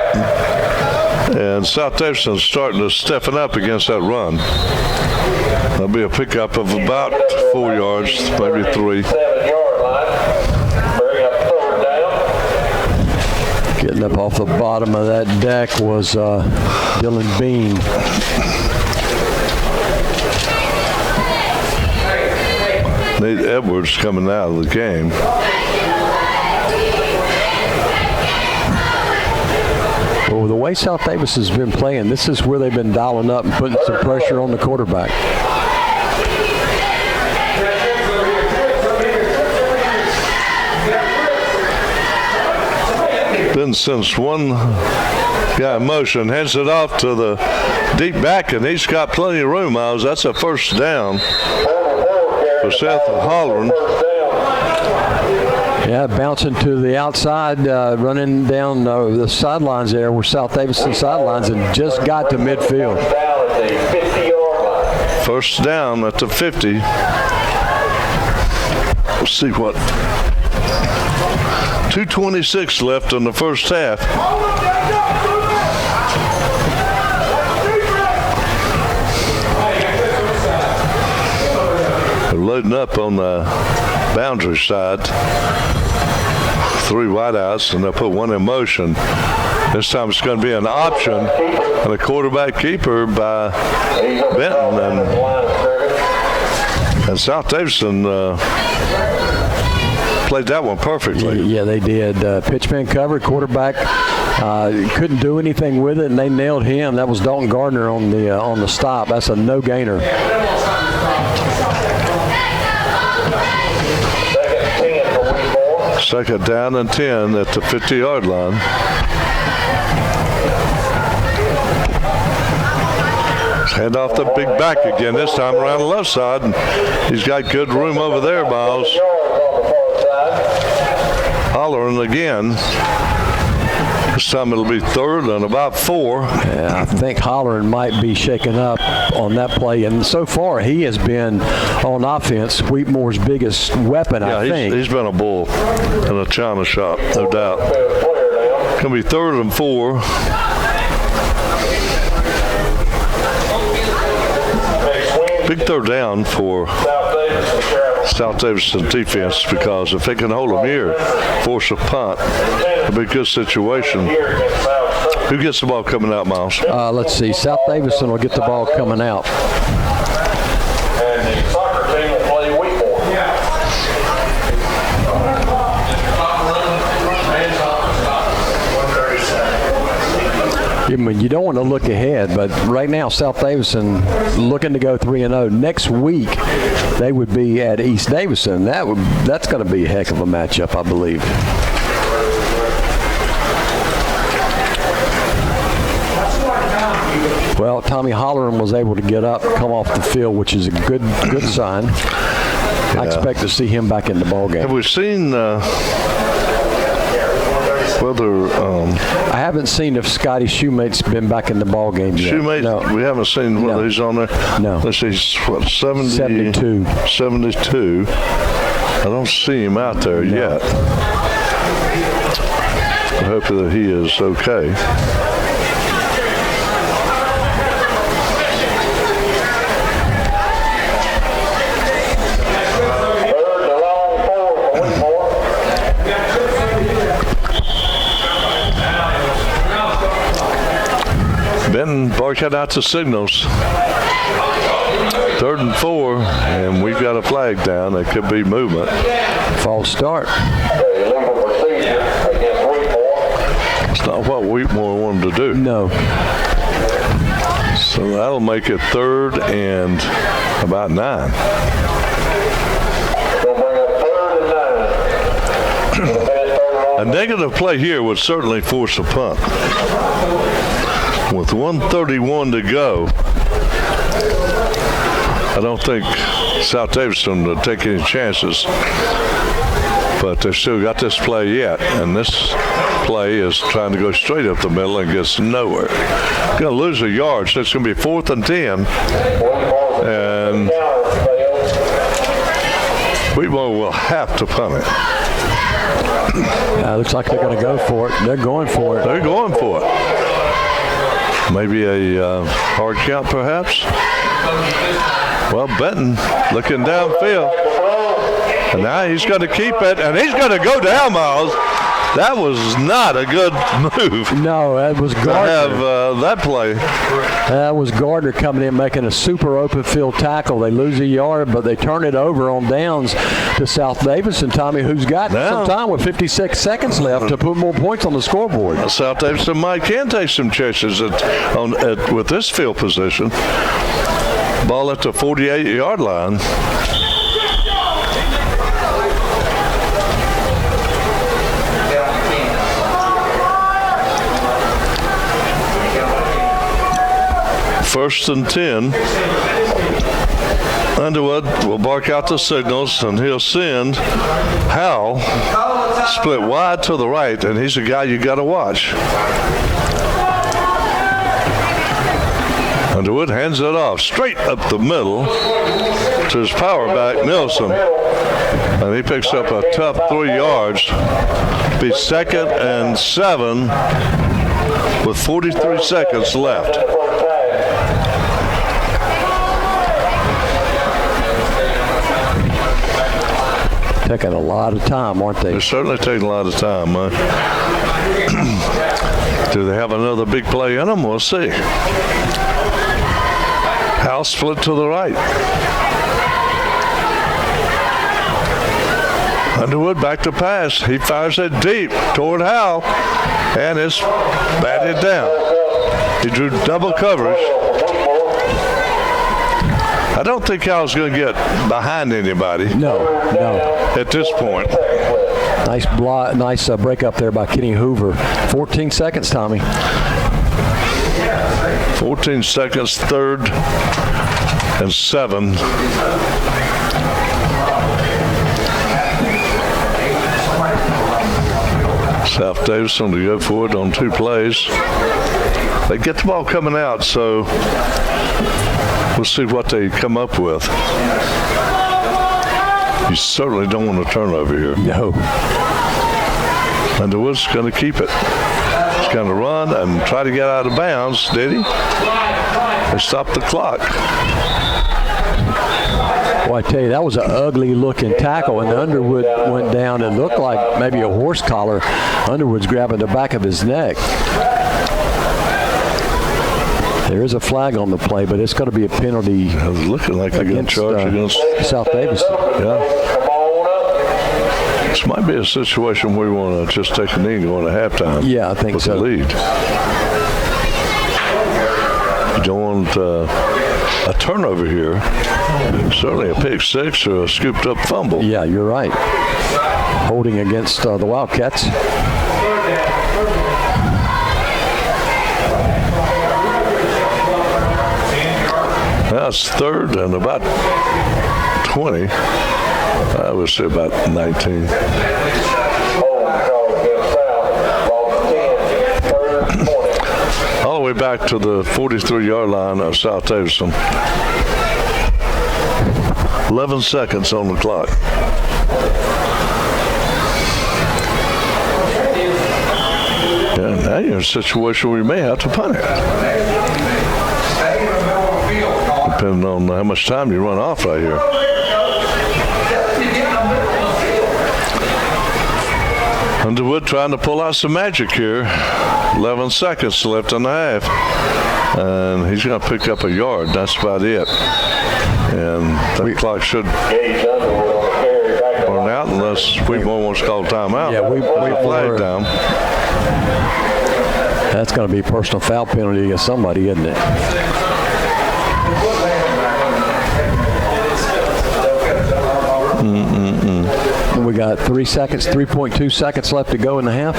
and South Davidson's starting to stiffen up against that run. That'll be a pickup of about 4 yards, maybe 3. Getting up off the bottom of that deck was Dylan Bean. Nate Edwards coming out of the game. Well, the way South Davis has been playing, this is where they've been dialing up and putting some pressure on the quarterback. Then sends one guy in motion, heads it off to the deep back, and he's got plenty of room, Miles. That's a first down for Seth Holloran. Yeah, bouncing to the outside, running down the sidelines there, where South Davidson sidelines, and just got to midfield. First down at the 50. We'll see what. 2:26 left in the first half. They're loading up on the boundary side. 3 wideouts, and they'll put one in motion. This time it's going to be an option and a quarterback keeper by Benton, and South Davidson played that one perfectly. Yeah, they did. Pitchman covered, quarterback couldn't do anything with it, and they nailed him. That was Dalton Gardner on the stop. That's a no-gainer. Second down and 10 at the 50-yard line. Hand off the big back again, this time around the left side. And he's got good room over there, Miles. Hollering again. This time it'll be third and about 4. Yeah, I think Hollering might be shaken up on that play. And so far, he has been, on offense, Wheatmore's biggest weapon, I think. He's been a bull in a china shop, no doubt. Going to be third and 4. Big third down for South Davidson defense, because if they can hold them here, force a punt, it'll be a good situation. Who gets the ball coming out, Miles? Let's see. South Davidson will get the ball coming out. And the soccer team will play Wheatmore. I mean, you don't want to look ahead, but right now South Davidson looking to go 3-0. Next week they would be at East Davidson. That's going to be a heck of a matchup, I believe. Well, Tommy Holleran was able to get up, come off the field, which is a good sign. I expect to see him back in the ball game. Have we seen whether I haven't seen if Scotty Shoemate's been back in the ball game yet. Shoemate? No. We haven't seen whether he's on there. No. Let's see, what, 72. 72. I don't see him out there yet. I hope that he is okay. Benton barking out the signals. 3rd and 4, and we've got a flag down. It could be movement. False start. Illegal procedure against Wheatmore. It's not what Wheatmore wanted to do. No. So that'll make it 3rd and about 9. Going to bring up 3rd and 9. A negative play here would certainly force a punt. With 1:31 to go, I don't think South Davidson will take any chances, but they've still got this play yet, and this play is trying to go straight up the middle and gets nowhere. Going to lose a yard, so it's going to be 4th and 10, and Wheatmore will have to punt it. Looks like they're going to go for it. They're going for it. They're going for it. Maybe a hard count, perhaps. Well, Benton looking downfield. And now he's going to keep it, and he's going to go down, Miles. That was not a good move. No, that was Gardner. To have that play. That was Gardner coming in making a super open field tackle. They lose a yard, but they turn it over on downs to South Davidson. Tommy, who's got some time with 56 seconds left to put more points on the scoreboard. South Davidson can take some chances with this field position. Ball at the 48-yard line. First and 10. Underwood will bark out the signals, and he'll send Howell split wide to the right, and he's a guy you got to watch. Underwood hands it off straight up the middle to his power back, Nelson, and he picks up a tough 3 yards. Be 2nd and 7 with 43 seconds left. Taking a lot of time, aren't they? They're certainly taking a lot of time. Do they have another big play in them? We'll see. House split to the right. Underwood back to pass. He fires it deep toward Howell, and it's batted down. He drew double coverage. I don't think Howell's going to get behind anybody. No. At this point. Nice break up there by Kenny Hoover. 14 seconds, Tommy. 14 seconds, 3rd and 7. South Davidson to go for it on 2 plays. They get the ball coming out, so we'll see what they come up with. You certainly don't want a turnover here. No. Underwood's going to keep it. He's going to run and try to get out of bounds. Did he? They stopped the clock. Well, I tell you, that was an ugly-looking tackle, and Underwood went down and looked like maybe a horse collar. Underwood's grabbing the back of his neck. There is a flag on the play, but it's going to be a penalty. It was looking like they're going to charge against South Davidson. Yeah. Come on up. This might be a situation where we want to just take a knee going to halftime. Yeah, I think with so. the lead. You don't want a turnover here. Certainly a pick six or a scooped up fumble. Yeah, you're right. Holding against the Wildcats. That's third and about 20. I would say about 19. All the way back to the 43-yard line of South Davidson. 11 seconds on the clock. Yeah, now you're in a situation where you may have to punt it. Depending on how much time you run off right here. Underwood trying to pull out some magic here. 11 seconds left in the half. And he's going to pick up a yard. That's about it. And that clock should run out unless Wheatmore wants to call timeout. Yeah, Wheatmore flag down. That's going to be a personal foul penalty against somebody, isn't it? We got 3 seconds, 3.2 seconds left to go in the half.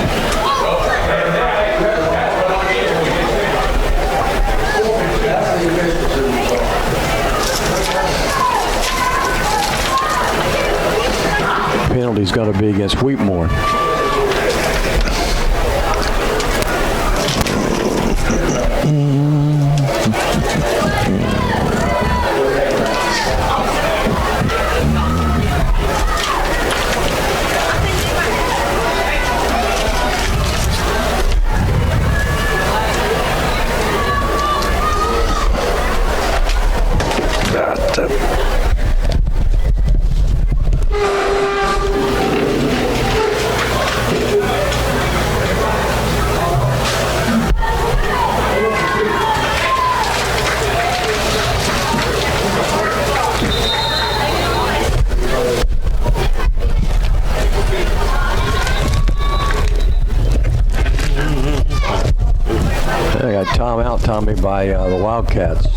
Penalty's going to be against Wheatmore. They got timeout, Tommy, by the Wildcats.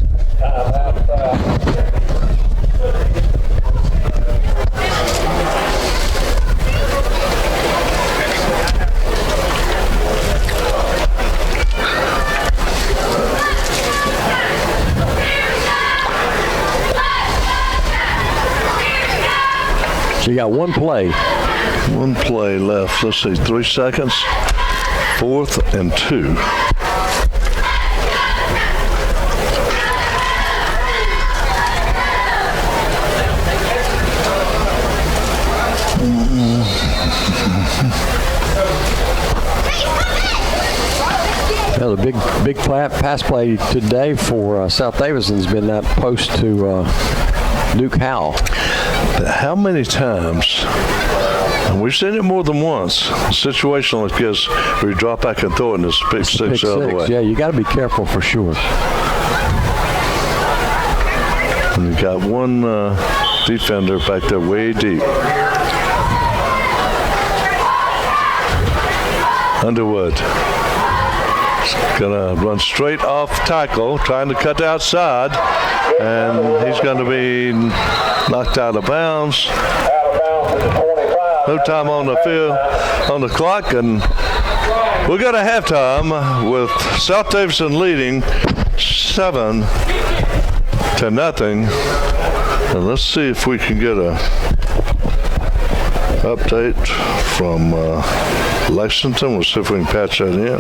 So you got one play. One play left. Let's see, 3 seconds. 4th and 2. Well, the big pass play today for South Davidson has been that post to Duke Howell. How many times, and we've seen it more than once, situational like this, where you drop back and throw it and it's pick six the other way. Yeah, you got to be careful for sure. And you got one defender back there way deep. Underwood. Gonna run straight off tackle, trying to cut outside, and he's going to be knocked out of bounds. No time on the field, on the clock, and we're going to halftime with South Davidson leading 7-0. And let's see if we can get a update from Lexington. We'll see if we can patch that in.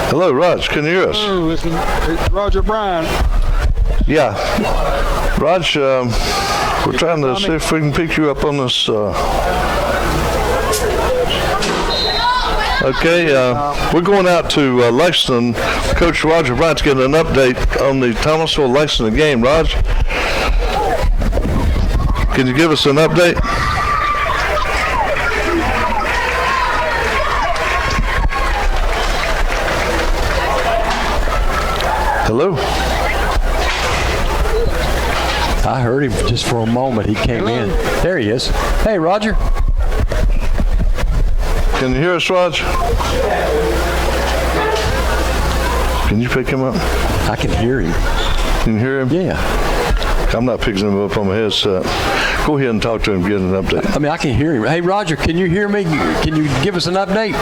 Hello, Raj. Can you hear us? Hello, it's Roger Bryan. Yeah. Raj, we're trying to see if we can pick you up on this. Okay, we're going out to Lexington. Coach Roger Bryant's getting an update on the Thomasville-Lexington game. Raj? Can you give us an update? Hello? I heard him just for a moment. He came in. There he is. Hey, Roger. Can you hear us, Raj? Can you pick him up? I can hear him. Can you hear him? Yeah. I'm not picking him up on my headset. Go ahead and talk to him, get an update. I mean, I can hear him. Hey, Roger, can you hear me? Can you give us an update?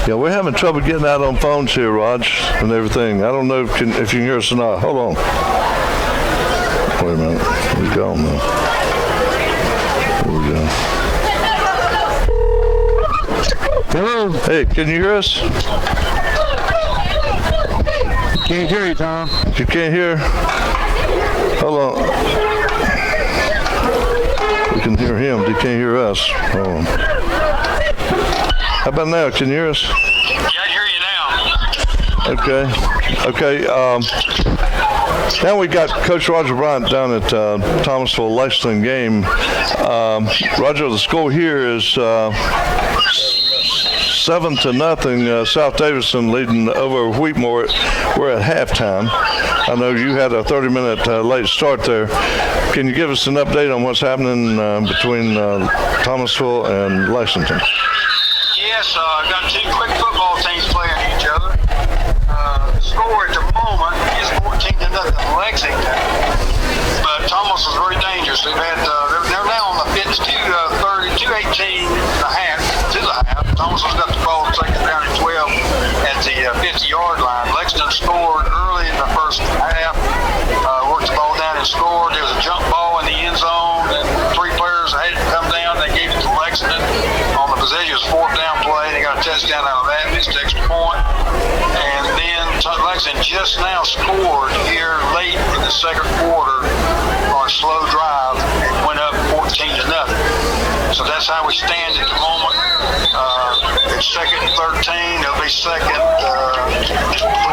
Yeah, we're having trouble getting out on phones here, Raj, and everything. I don't know if you can hear us or not. Hold on. Wait a minute. He's gone now. There we go. Hello. Hey, can you hear us? Can't hear you, Tom. You can't hear? Hold on. We can hear him. They can't hear us. Hold on. How about now? Can you hear us? Yeah, I hear you now. Okay. Now we got Coach Roger Bryant down at Thomasville Lexington game. Roger, the score here is 7-0. South Davidson leading over Wheatmore. We're at halftime. I know you had a 30-minute late start there. Can you give us an update on what's happening between Thomasville and Lexington? Yes, I've got two quick football teams playing each other. The score at the moment is 14-0 Lexington, but Thomas is very dangerous. They've had they're now on the 2:18 and a half to the half. Thomas has got the ball taken down at 12 at the 50-yard line. Lexington scored early in the first half, worked the ball down and scored. There was a jump ball in the end zone, and three players had to come down. They gave it to Lexington on the possession. It was a fourth down play. They got a touchdown out of that, missed the extra point. And then Lexington just now scored here late in the second quarter on a slow drive and went up 14-0. So that's how we stand at the moment. It's second and 13. It'll be second.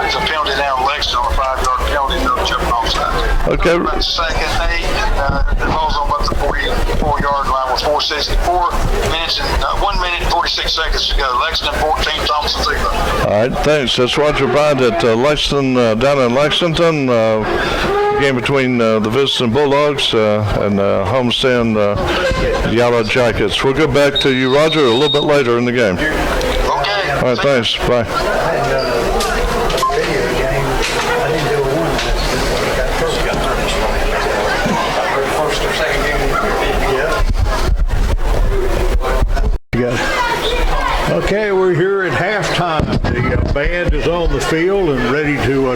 It's a penalty down Lexington on a 5-yard penalty. No jumping offside. Okay. About second 8. The ball's on about the 44-yard line with 4 minutes and 1 minute and 46 seconds to go. Lexington 14, Thompson 0. All right, thanks. That's Roger Bryant at Lexington, down in Lexington. Game between the Davidson Bulldogs and homestand Yellow Jackets. We'll go back to you, Roger, a little bit later in the game. Okay. All right, thanks. Bye. Okay, we're here at halftime. The band is on the field and ready to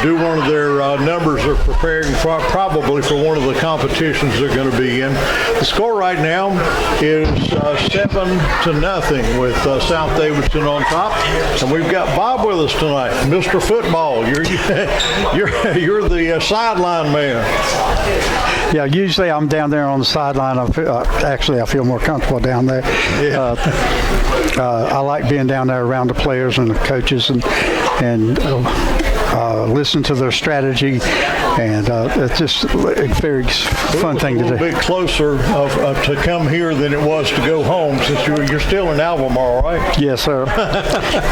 do one of their numbers. They're preparing probably for one of the competitions they're going to be in. The score right now is 7-0 with South Davidson on top, and we've got Bob with us tonight, Mr. Football. You're the sideline man. Yeah, usually I'm down there on the sideline. Actually, I feel more comfortable down there. Yeah. I like being down there around the players and the coaches and listen to their strategy. And it's just a very fun thing to do. A little bit closer to come here than it was to go home, since you're still in Albemarle, right? Yes, sir.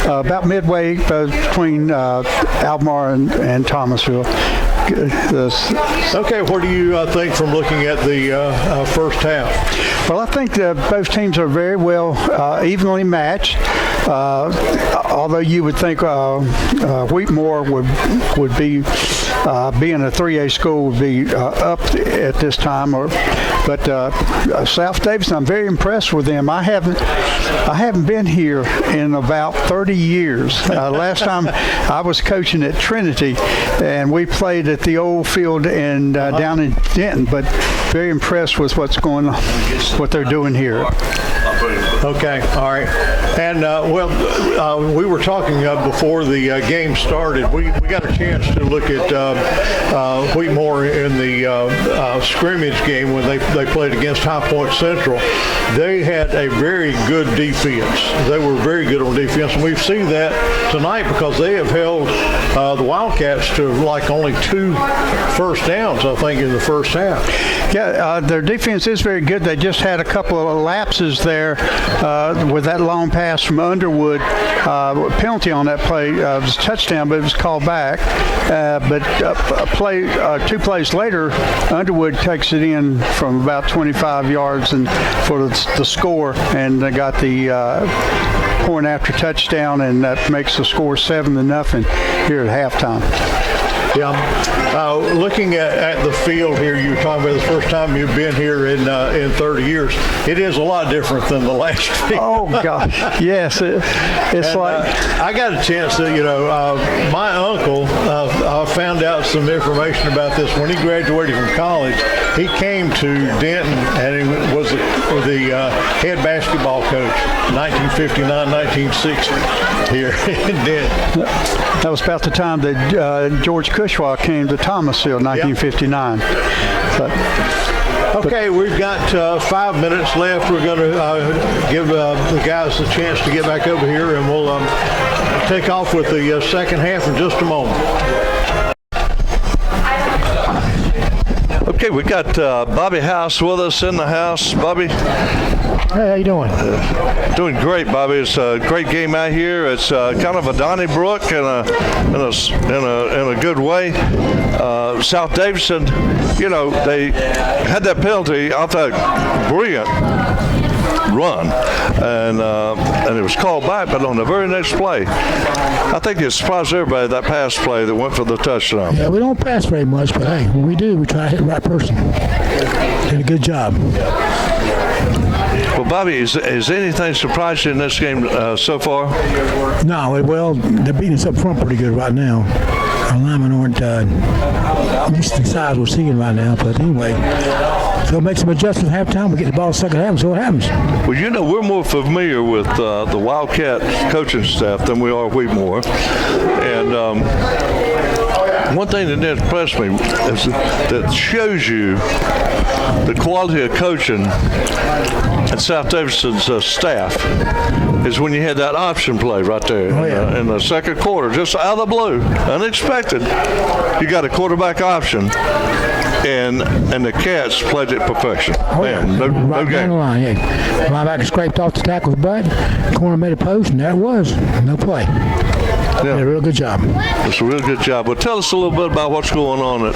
About midway between Albemarle and Thomasville. Okay, what do you think from looking at the first half? Well, I think both teams are very well evenly matched. Although you would think Wheatmore would be being a 3A school would be up at this time, but South Davidson, I'm very impressed with them. I haven't been here in about 30 years. Last time I was coaching at Trinity, and we played at the old field and down in Denton. But very impressed with what's going on, what they're doing here. Okay, all right. And, we were talking before the game started. We got a chance to look at Wheatmore in the scrimmage game when they played against High Point Central. They had a very good defense. They were very good on defense, and we've seen that tonight because they have held the Wildcats to like only 2 first downs, I think, in the first half. Yeah, their defense is very good. They just had a couple of lapses there with that long pass from Underwood. Penalty on that play. It was a touchdown, but it was called back. But 2 plays later, Underwood takes it in from about 25 yards and for the score, and they got the point after touchdown, and that makes the score 7-0 here at halftime. Yeah. Looking at the field here, you were talking about the first time you've been here in 30 years. It is a lot different than the last field. Oh, gosh. Yes. It's like... I got a chance to, my uncle found out some information about this. When he graduated from college, he came to Denton, and he was the head basketball coach, 1959, 1960, here in Denton. That was about the time that George Cushwa came to Thomasville, 1959. Okay, we've got 5 minutes left. We're going to give the guys a chance to get back over here, and we'll take off with the second half in just a moment. Okay, we got Bobby House with us in the house. Bobby? Hey, how you doing? Doing great, Bobby. It's a great game out here. It's kind of a Donnybrook in a good way. South Davidson, they had that penalty. I thought brilliant run, and it was called back. But on the very next play, I think it surprised everybody, that pass play that went for the touchdown. Yeah, we don't pass very much, but hey, when we do, we try to hit the right person. Did a good job. Well, Bobby, is anything surprised you in this game so far? No, well, they're beating us up front pretty good right now. Our linemen aren't used to the size we're seeing right now, but anyway. So make some adjustments at halftime. We get the ball second half and see what happens. Well, we're more familiar with the Wildcat coaching staff than we are Wheatmore. And one thing that did impress me is that shows you the quality of coaching at South Davidson's staff is when you had that option play right there in the second quarter, just out of the blue, unexpected. You got a quarterback option, and the Cats played it perfection. Man, no right game. Down the line, yeah. Linebacker scraped off the tackle's butt, corner made a post, and there it was. No play. Yeah. Did a real good job. It's a real good job. Well, tell us a little bit about what's going on at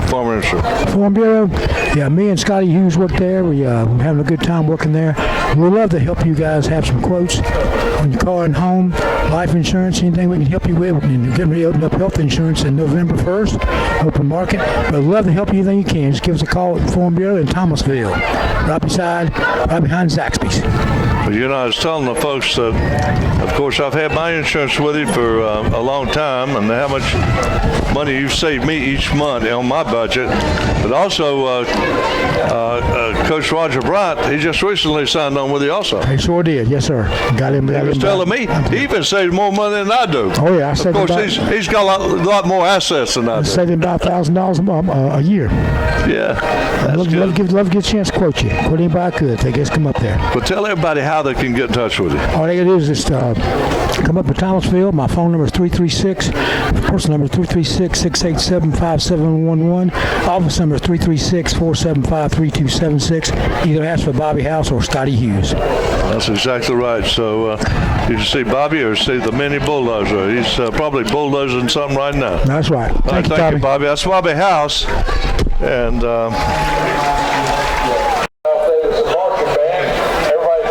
Farmer Insurance. Farm Bureau, yeah, me and Scotty Hughes work there. We're having a good time working there. We'd love to help you guys have some quotes on your car and home, life insurance, anything we can help you with. And you're getting ready to open up health insurance in November 1st, open market. But we'd love to help you anything you can. Just give us a call at Farm Bureau in Thomasville, right behind Zaxby's. Well, I was telling the folks that, of course, I've had my insurance with you for a long time, and how much money you've saved me each month on my budget. But also, Coach Roger Bryant, he just recently signed on with you also. He sure did, yes, sir. Got him. He was telling me he even saves more money than I do. Oh, yeah. Of course, he's got a lot more assets than I do. Saving about $1,000 a year. Yeah, that's good. Love to get a chance to quote you. Quote anybody I could. They just come up there. But tell everybody how they can get in touch with you. All they got to do is just come up to Thomasville. My phone number is 336. Personal number is 336-687-5711. Office number is 336-475-3276. Either ask for Bobby House or Scotty Hughes. That's exactly right. So you can see Bobby or see the mini bulldozer. He's probably bulldozing something right now. That's right. Thank you, Bobby. That's Bobby House. And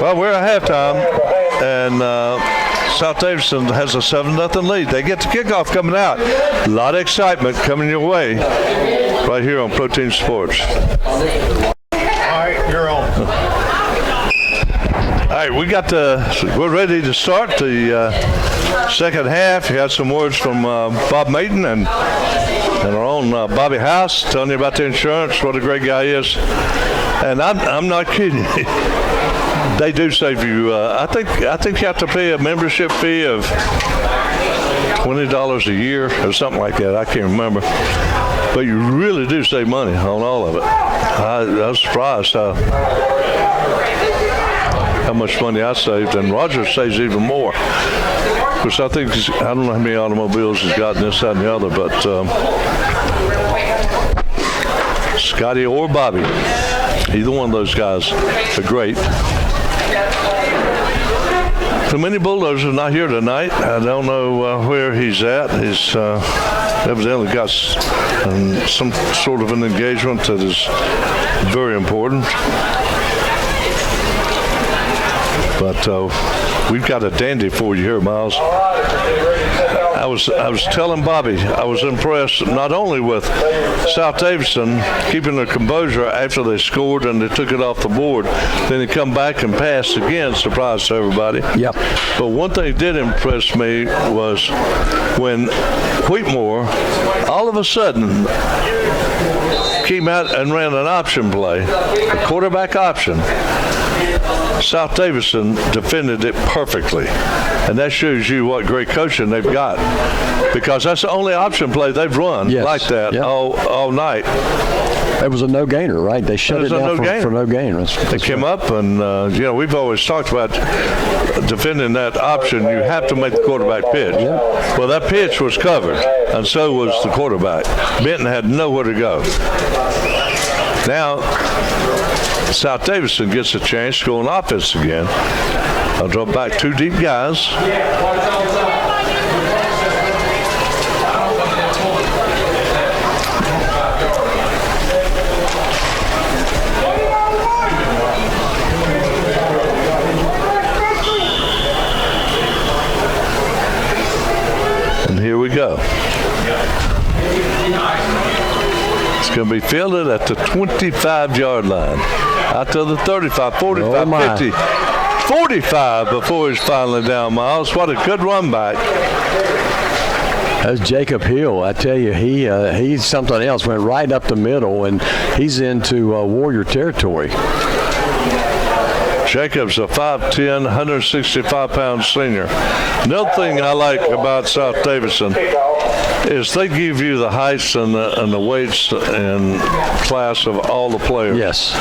well, we're at halftime, and South Davidson has a 7-0 lead. They get the kickoff coming out. A lot of excitement coming your way right here on Protein Sports. All right, you're on. All right, we're ready to start the second half. You had some words from Bob Maton and our own Bobby House telling you about the insurance, what a great guy he is. And I'm not kidding you. They do save you. I think you have to pay a membership fee of $20 a year or something like that. I can't remember. But you really do save money on all of it. I was surprised how much money I saved, and Roger saves even more. Because I think, I don't know how many automobiles he's got in this, that, and the other, but Scotty or Bobby, either one of those guys are great. The Mini Bulldozer not here tonight. I don't know where he's at. He's evidently got some sort of an engagement that is very important. But we've got a dandy for you here, Miles. I was telling Bobby I was impressed not only with South Davidson keeping their composure after they scored and they took it off the board, then they come back and pass again, surprise to everybody. Yep. But one thing that did impress me was when Wheatmore all of a sudden came out and ran an option play, a quarterback option. South Davidson defended it perfectly. And that shows you what great coaching they've got. Because that's the only option play they've run like that all night. It was a no-gainer, right? They shut it down for no gain. They came up and, we've always talked about defending that option. You have to make the quarterback pitch. Yeah. Well, that pitch was covered, and so was the quarterback. Benton had nowhere to go. Now, South Davidson gets a chance to go on offense again. I'll drop back two deep guys. And here we go. It's going to be fielded at the 25-yard line. Out to the 35, 45, 50, 45 before he's finally down, Miles. What a good run back. That's Jacob Hill. I tell you, he's something else. Went right up the middle, and he's into Warrior territory. Jacob's a 5'10", 165-pound senior. Another thing I like about South Davidson is they give you the heights and the weights and class of all the players. Yes.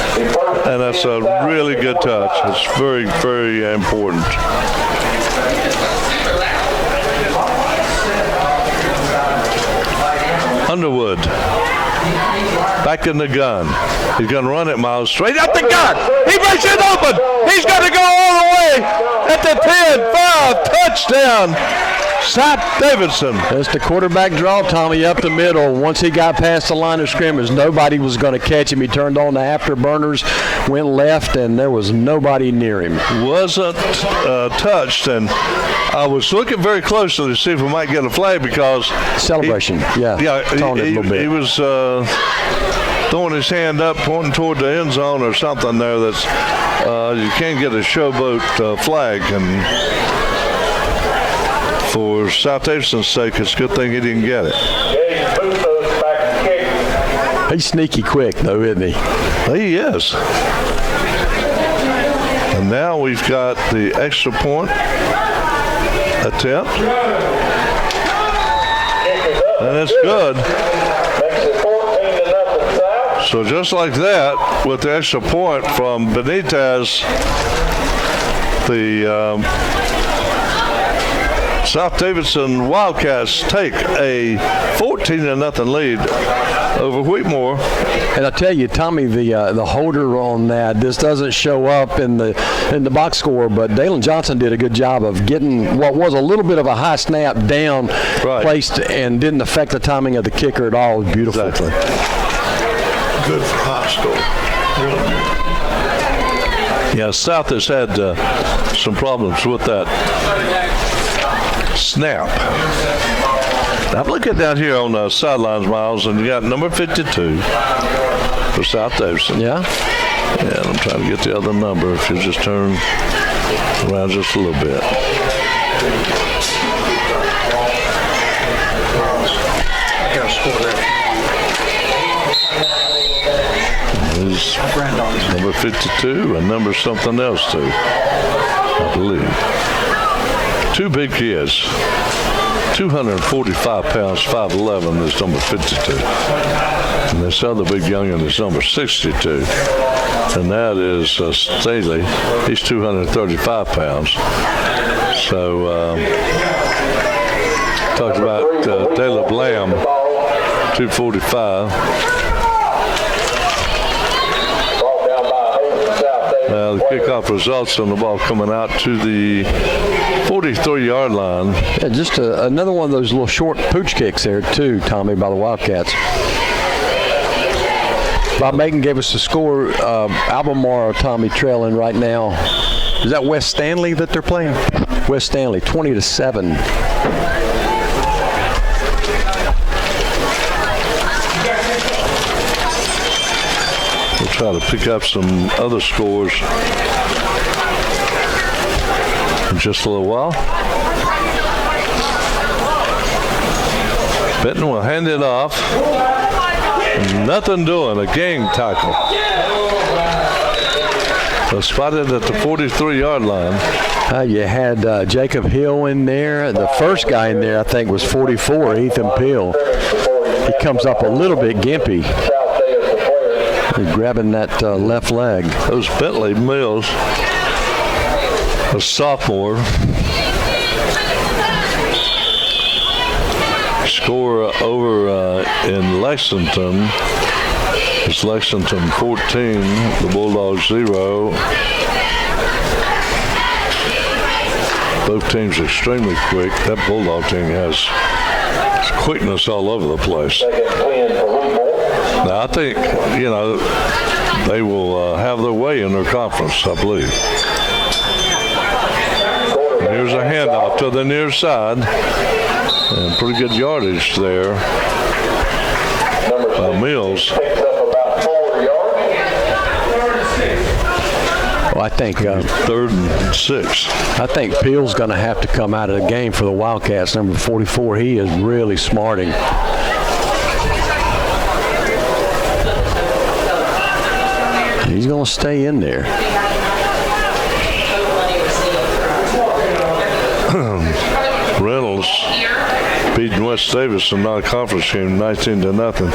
And that's a really good touch. It's very, very important. Underwood. Back in the gun. He's going to run it, Miles. Straight up the gun. He breaks it open. He's going to go all the way at the 10-5 touchdown. South Davidson. That's the quarterback draw, Tommy, up the middle. Once he got past the line of scrimmage, nobody was going to catch him. He turned on the afterburners, went left, and there was nobody near him. Wasn't touched, and I was looking very closely to see if we might get a flag because celebration. He was throwing his hand up, pointing toward the end zone or something there. That's you can't get a showboat flag, and for South Davidson's sake, it's a good thing he didn't get it. He's sneaky quick, though, isn't he? He is. And now we've got the extra point attempt. And it's good. So just like that, with the extra point from Benitez, the South Davidson Wildcats take a 14-0 lead over Wheatmore. And I tell you, Tommy, the holder on that, this doesn't show up in the box score, but Dalen Johnson did a good job of getting what was a little bit of a high snap down, placed, and didn't affect the timing of the kicker at all. It was beautiful. Exactly. Good for high score. Yeah, South has had some problems with that snap. Now, I'm looking down here on the sidelines, Miles, and you got number 52 for South Davidson. Yeah. And I'm trying to get the other number. If you just turn around just a little bit. I got to score that. Number number 52 and number something else too, I believe. Two big kids. 245 pounds, 5'11" is number 52. And this other big young'un is number 62. And that is Staley. He's 235 pounds. So, talked about Caleb Lamb, 245. Now the kickoff results on the ball coming out to the 43-yard line. Yeah, just another one of those little short pooch kicks there too, Tommy, by the Wildcats. Bob Macon gave us the score. Albemarle, Tommy, trailing right now. Is that West Stanley that they're playing? West Stanley, 20-7. We'll try to pick up some other scores in just a little while. Benton will hand it off. Nothing doing, a gang tackle. So spotted at the 43-yard line. You had Jacob Hill in there. The first guy in there, I think, was 44, Ethan Peel. He comes up a little bit gimpy. He's grabbing that left leg. That was Bentley Mills, a sophomore. Score over in Lexington. It's Lexington 14, the Bulldogs 0. Both teams extremely quick. That Bulldog team has quickness all over the place. Now I think, they will have their way in their conference, I believe. And here's a handoff to the near side. And pretty good yardage there by Mills. Well, I think 3rd and 6. I think Peel's going to have to come out of the game for the Wildcats. Number 44, he is really smarting. He's going to stay in there. Reynolds beating West Davidson non-conference game 19-0.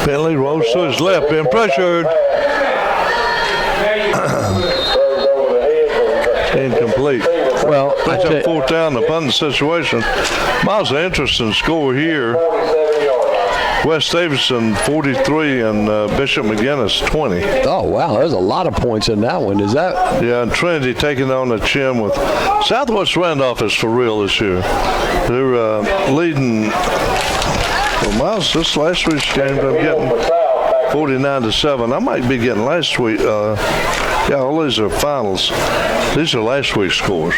Bentley rolls to his left, being pressured. Incomplete. Well, That's a 4th down, the punting situation. Miles, an interesting score here. West Davidson 43 and Bishop McGinnis 20. Oh, wow, there's a lot of points in that one. Is that? Yeah, and Trinity taking on the chin with Southwest Randolph is for real this year. They're leading. Well, Miles, this last week's game, I'm getting 49-7. I might be getting last week. Yeah, all these are finals. These are last week's scores.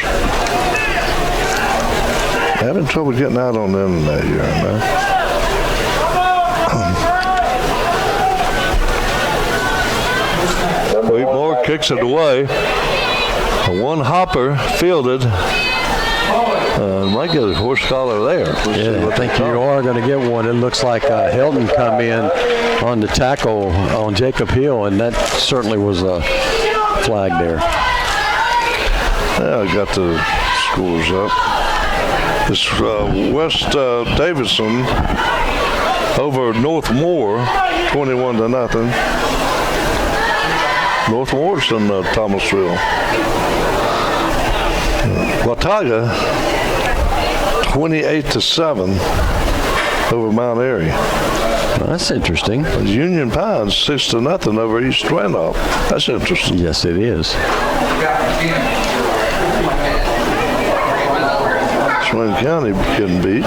Having trouble getting out on them that year, man. Wheatmore kicks it away. One hopper fielded. Might get a horse collar there. Yeah, I think you are going to get one. It looks like Hilton come in on the tackle on Jacob Hill, and that certainly was a flag there. Yeah, I got the scores up. It's West Davidson over North Moore, 21-0. North Moore's in Thomasville. Watauga 28-7 over Mount Airy. Well, that's interesting. Union Pines 6-0 over East Randolph. That's interesting. Yes, it is. Swain County getting beat.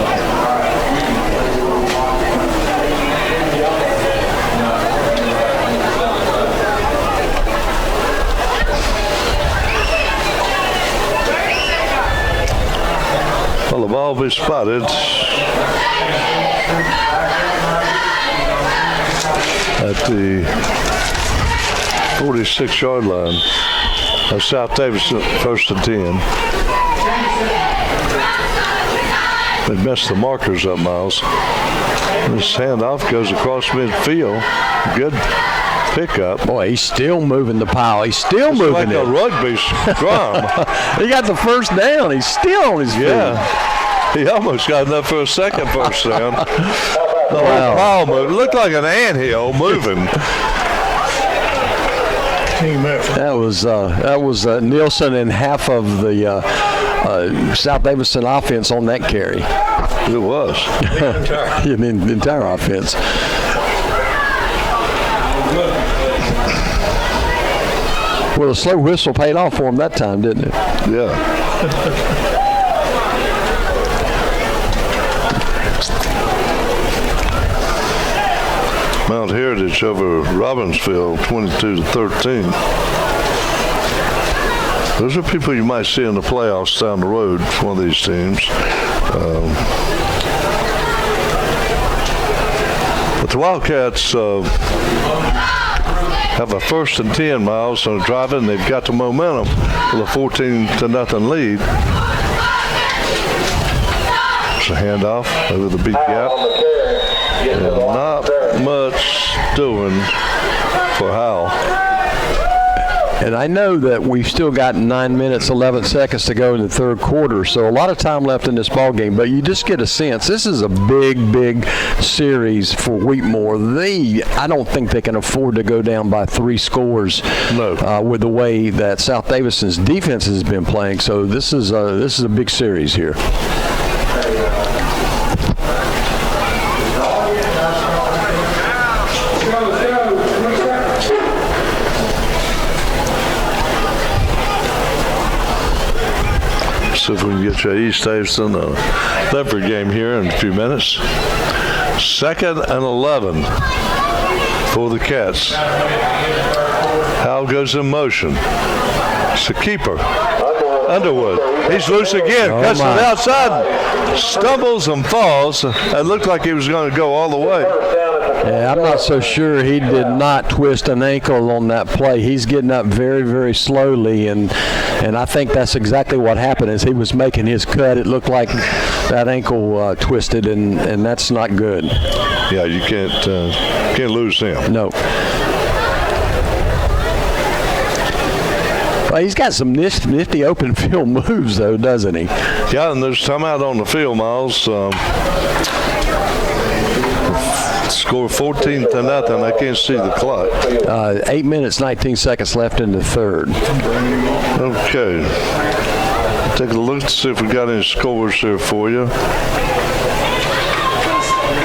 Well, the ball will be spotted at the 46-yard line. of South Davidson, 1st and 10. They messed the markers up, Miles. This handoff goes across midfield. Good pickup. Boy, he's still moving the pile. He's still moving like it. a rugby scrum. He got the first down. He's still on his feet. Yeah. He almost got enough for a second first down. The whole Wow. pile moved. It looked like an anthill moving. Team effort. That was Nielsen and half of the South Davidson offense on that carry. It was. I mean, the entire offense. Well, the slow whistle paid off for him that time, didn't it? Yeah. Mount Heritage over Robbinsville, 22-13. Those are people you might see in the playoffs down the road, one of these teams. But the Wildcats have a 1st and 10, Miles, on driving. They've got the momentum with a 14-0 lead. It's a handoff over the beat gap. And not much doing for Howell. And I know that we've still got 9 minutes, 11 seconds to go in the third quarter, so a lot of time left in this ball game. But you just get a sense this is a big series for Wheatmore. I don't think they can afford to go down by 3 scores. No. With the way that South Davidson's defense has been playing. So this is a big series here. See if we can get you East Davidson Ledford game here in a few minutes. 2nd and 11 for the Cats. Howell goes in motion. It's a keeper. Underwood. He's loose again. Cuts it outside. Stumbles and falls. It looked like he was going to go all the way. Yeah, I'm not so sure he did not twist an ankle on that play. He's getting up very slowly, and I think that's exactly what happened as he was making his cut. It looked like that ankle twisted, and that's not good. Yeah, you can't lose him. No. Well, he's got some nifty open field moves, though, doesn't he? Yeah, and there's time out on the field, Miles. Score 14-0. I can't see the clock. 8 minutes, 19 seconds left in the third. Okay. Take a look to see if we got any scores here for you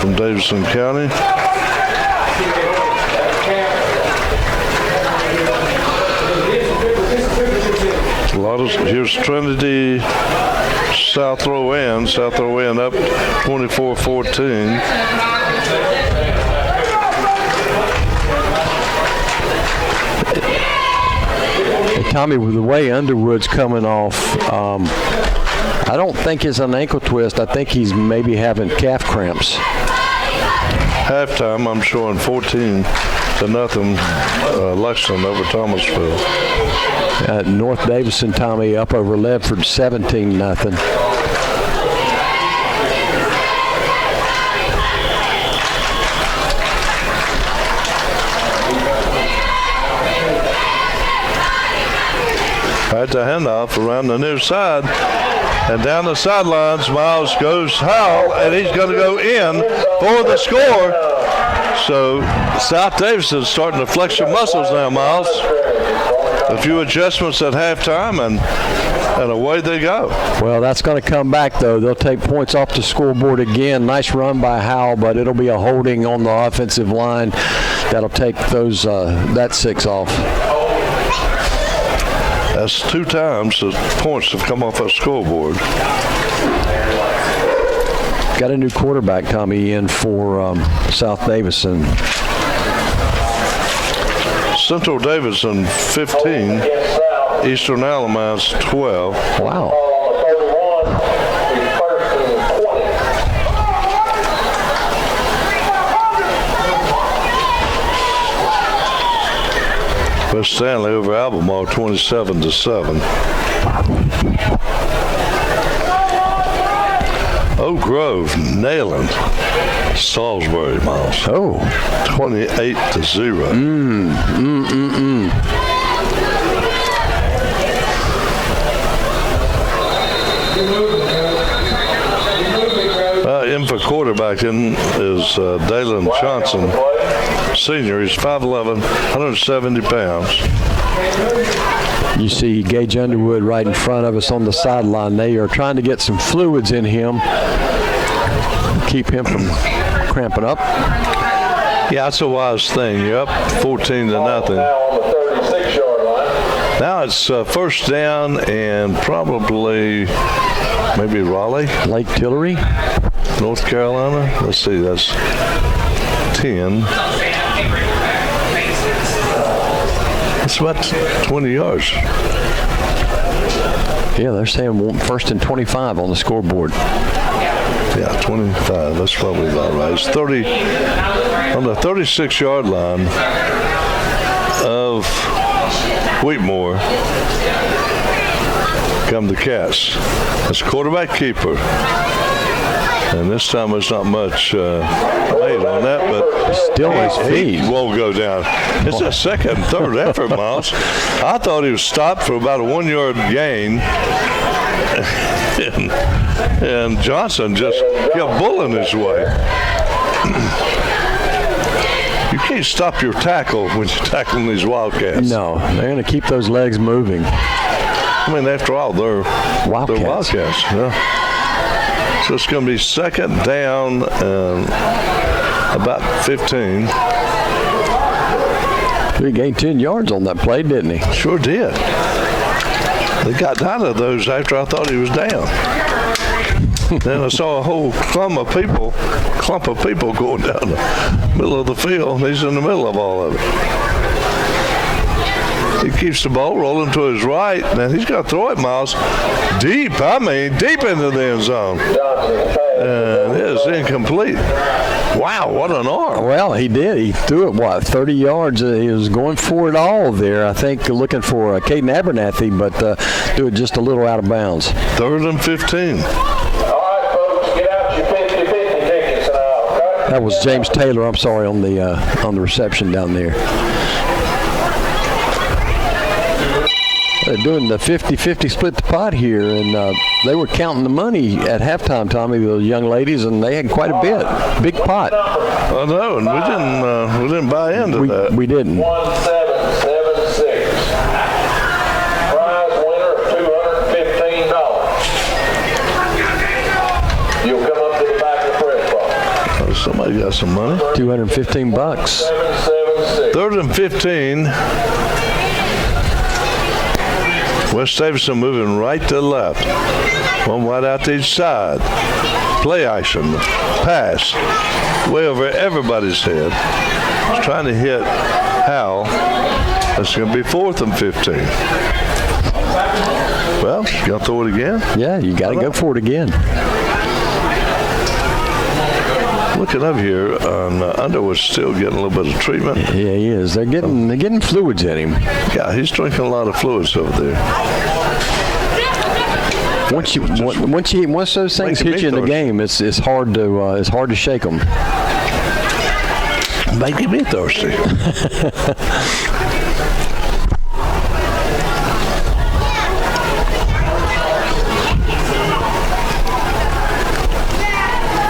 from Davidson County. Here's Trinity South Rowan. South Rowan up 24-14. Tommy, with the way Underwood's coming off, I don't think it's an ankle twist. I think he's maybe having calf cramps. Halftime, I'm showing 14-0 Lexington over Thomasville. North Davidson, Tommy, up over Ledford, 17-0. Right, the handoff around the near side. And down the sidelines, Miles goes Howell, and he's going to go in for the score. So South Davidson's starting to flex your muscles now, Miles. A few adjustments at halftime, and away they go. Well, that's going to come back, though. They'll take points off the scoreboard again. Nice run by Howell, but it'll be a holding on the offensive line. That'll take those that 6 off. That's 2 times the points have come off that scoreboard. Got a new quarterback, Tommy, in for South Davidson. Central Davidson 15, Eastern Alamance 12. Wow. West Stanley over Albemarle 27-7. Oak Grove nailing Salisbury, Miles. Oh. 28-0. In for quarterbacking is Dalen Johnson, senior. He's 5'11", 170 pounds. You see Gage Underwood right in front of us on the sideline. They are trying to get some fluids in him, keep him from cramping up. Yeah, that's a wise thing. You're up 14-0. Now on the 36-yard line. Now it's first down and probably maybe Raleigh, Lake Tillery, North Carolina. Let's see, that's 10. It's about 20 yards. Yeah, they're saying first and 25 on the scoreboard. Yeah, 25. That's probably about right. It's 30 on the 36-yard line of Wheatmore. Come the Cats. It's quarterback keeper. And this time there's not much made on that, but still his feet won't go down. It's a second, third effort, Miles. I thought he was stopped for about a 1-yard gain. And Johnson just kept bulling his way. You can't stop your tackle when you're tackling these Wildcats. No, they're going to keep those legs moving. I mean, after all, they're Wildcats. Yeah. So it's going to be second down and about 15. He gained 10 yards on that play, didn't he? Sure did. They got out of those after I thought he was down. Then I saw a whole clump of people going down the middle of the field, and he's in the middle of all of it. He keeps the ball rolling to his right, and he's got to throw it, Miles, deep into the end zone. And it is incomplete. Wow, what an arm. Well, he did. He threw it, 30 yards. He was going for it all there, I think, looking for Caden Abernathy, but do it just a little out of bounds. 3rd and 15. That was James Taylor, I'm sorry, on the reception down there. They're doing the 50-50 split the pot here, and they were counting the money at halftime, Tommy, the young ladies, and they had quite a bit. Big pot. I know, and we didn't buy into that. We didn't. 1776. Prize winner of $215. You'll come up to the back of the press box. Oh, somebody got some money. $215. 776. 3rd and 15. West Davidson moving right to left. One wide out to each side. Play action. Pass. Way over everybody's head. He's trying to hit Howell. That's going to be 4th and 15. Well, you going to throw it again? Yeah, you got to go for it again. Looking up here, Underwood's still getting a little bit of treatment. Yeah, he is. They're getting fluids in him. Yeah, he's drinking a lot of fluids over there. Once those things hit you in the game, it's hard to shake them. Making me thirsty.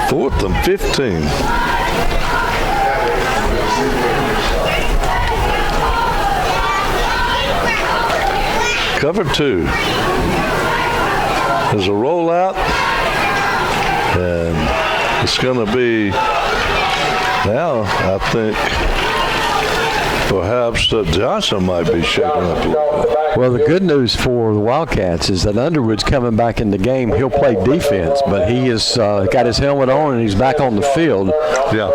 Fourth and 15. Cover 2. There's a rollout, and it's going to be now, I think, perhaps Johnson might be shaking up a little bit. Well, the good news for the Wildcats is that Underwood's coming back in the game. He'll play defense, but he has got his helmet on and he's back on the field. Yeah.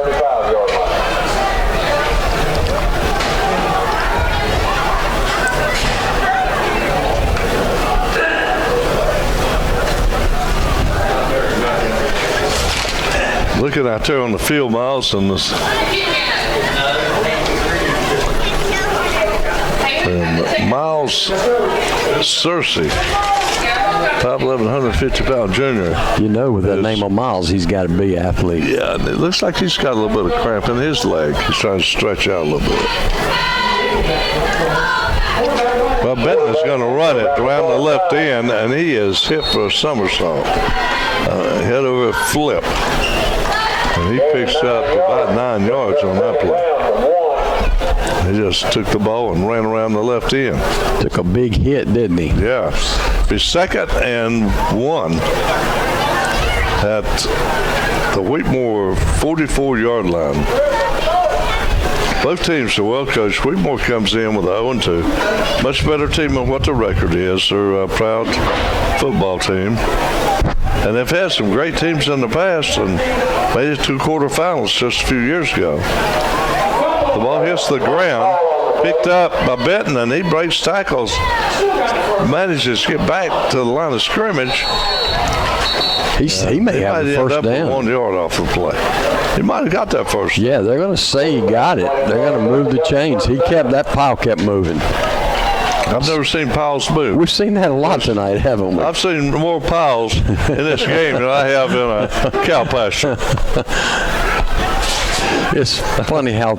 Looking out there on the field, Miles, and the Miles Searcy, 5'11", 150-pound junior. You know, with that name of Miles, he's got to be an athlete. Yeah, and it looks like he's got a little bit of cramp in his leg. He's trying to stretch out a little bit. Well, Benton's going to run it around the left end, and he is hit for a somersault. Head over flip. And he picks up about 9 yards on that play. He just took the ball and ran around the left end. Took a big hit, didn't he? Yeah. He's 2nd and 1 at the Wheatmore 44-yard line. Both teams are well coached. Wheatmore comes in with 0-2. Much better team than what the record is. They're a proud football team. And they've had some great teams in the past and made it to quarterfinals just a few years ago. The ball hits the ground, picked up by Benton, and he breaks tackles, manages to get back to the line of scrimmage. He may have the first down. 1 yard off the play. He might have got that first. Yeah, they're going to say he got it. They're going to move the chains. That pile kept moving. I've never seen piles move. We've seen that a lot tonight, haven't we? I've seen more piles in this game than I have in a cow pasture. It's funny how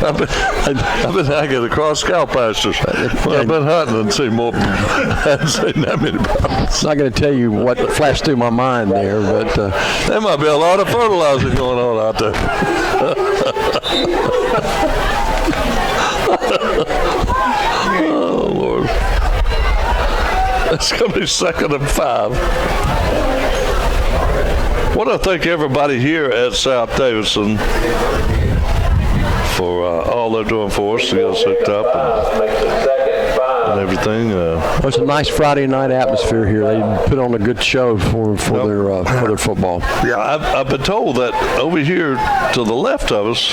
I've been hanging across cow pastures. Well, I've been hunting and seen more. I haven't seen that many piles. I'm not going to tell you what flashed through my mind there, but there might be a lot of fertilizer going on out there. Oh, Lord. It's going to be 2nd and 5. Want to thank everybody here at South Davidson for all they're doing for us to get us hooked up and everything. It's a nice Friday night atmosphere here. They put on a good show for their football. Yeah, I've been told that over here to the left of us,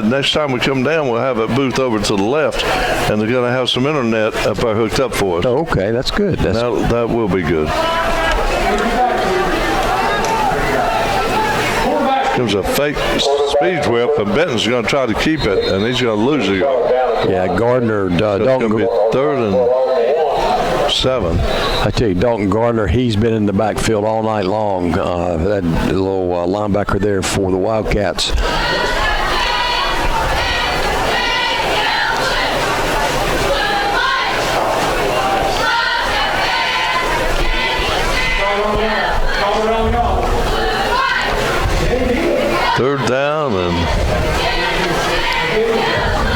next time we come down, we'll have a booth over to the left, and they're going to have some internet up there hooked up for us. Oh, okay, that's good. That will be good. Comes a fake speed whip, and Benton's going to try to keep it, and he's going to lose it. Yeah, Gardner. It's going to be 3rd and 7. I tell you, Dalton Gardner, he's been in the backfield all night long. That little linebacker there for the Wildcats. Third down, and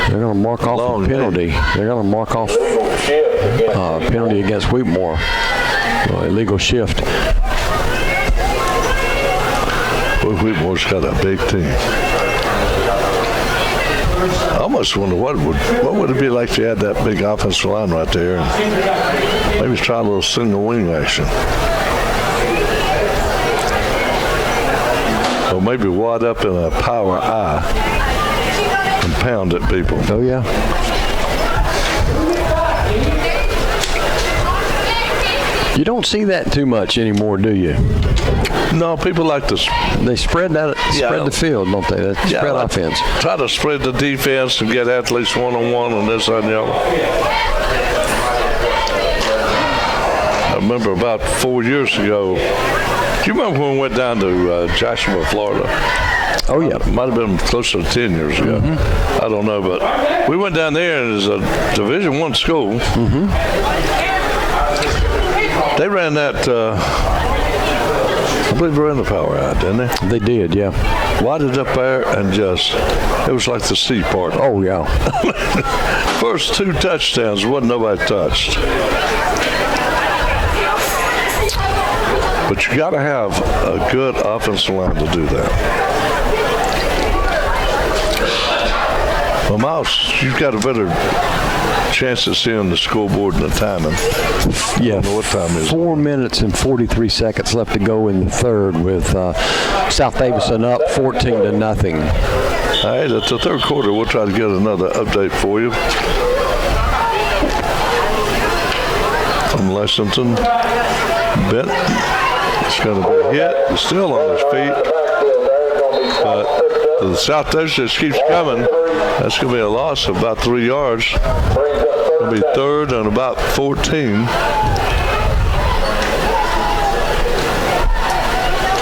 they're going to mark off a penalty. They're going to mark off penalty against Wheatmore. Illegal shift. Boy, Wheatmore's got a big team. I almost wonder what would it be like if you had that big offensive line right there, and maybe try a little single wing action. Or maybe wad up in a power I and pound at people. Oh, yeah. You don't see that too much anymore, do you? No, people like to. They spread the field, don't they? Spread offense. Try to spread the defense and get athletes one-on-one on this and the other. I remember about 4 years ago. Do you remember when we went down to Jacksonville, Florida? Oh, yeah. It might have been closer to 10 years ago. Mm-hmm. I don't know, but we went down there, and it's a Division I school. Mm-hmm. They ran that, I believe they ran the power out, didn't they? They did, yeah. Wadded up there and it was like the sea part. Oh, yeah. First 2 touchdowns, wasn't nobody touched. But you got to have a good offensive line to do that. Well, Miles, you've got a better chance of seeing the scoreboard and the timing. Yeah, I don't know what time is. 4 minutes and 43 seconds left to go in the third with South Davidson up 14-0. All right, at the third quarter, we'll try to get another update for you from Lexington. Benton. It's going to be hit. He's still on his feet. But The South Davidson just keeps coming. That's going to be a loss of about 3 yards. It'll be third and about 14.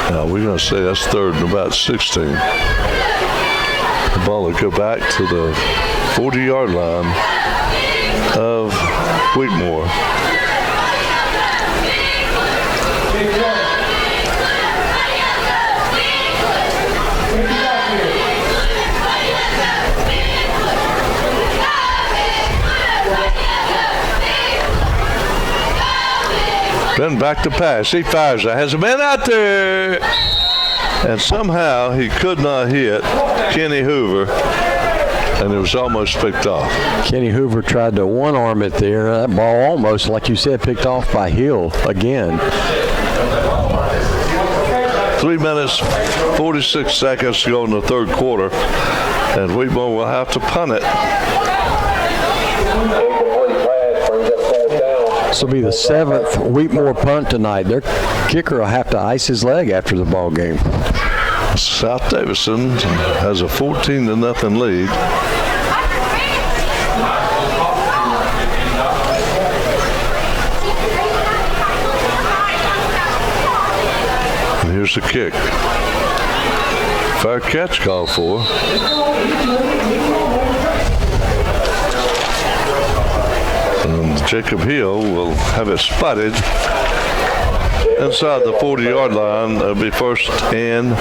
Now we're going to say that's third and about 16. The ball will go back to the 40-yard line of Wheatmore. Ben back to pass. He fires. Has a man out there. And somehow he could not hit Kenny Hoover. And it was almost picked off. Kenny Hoover tried to one-arm it there. That ball almost, like you said, picked off by Hill again. 3 minutes, 46 seconds to go in the third quarter. And Wheatmore will have to punt it. This will be the 7th Wheatmore punt tonight. Their kicker will have to ice his leg after the ball game. South Davidson has a 14-0 lead. And here's the kick. Fair catch called for. And Jacob Hill will have it spotted inside the 40-yard line. It'll be first and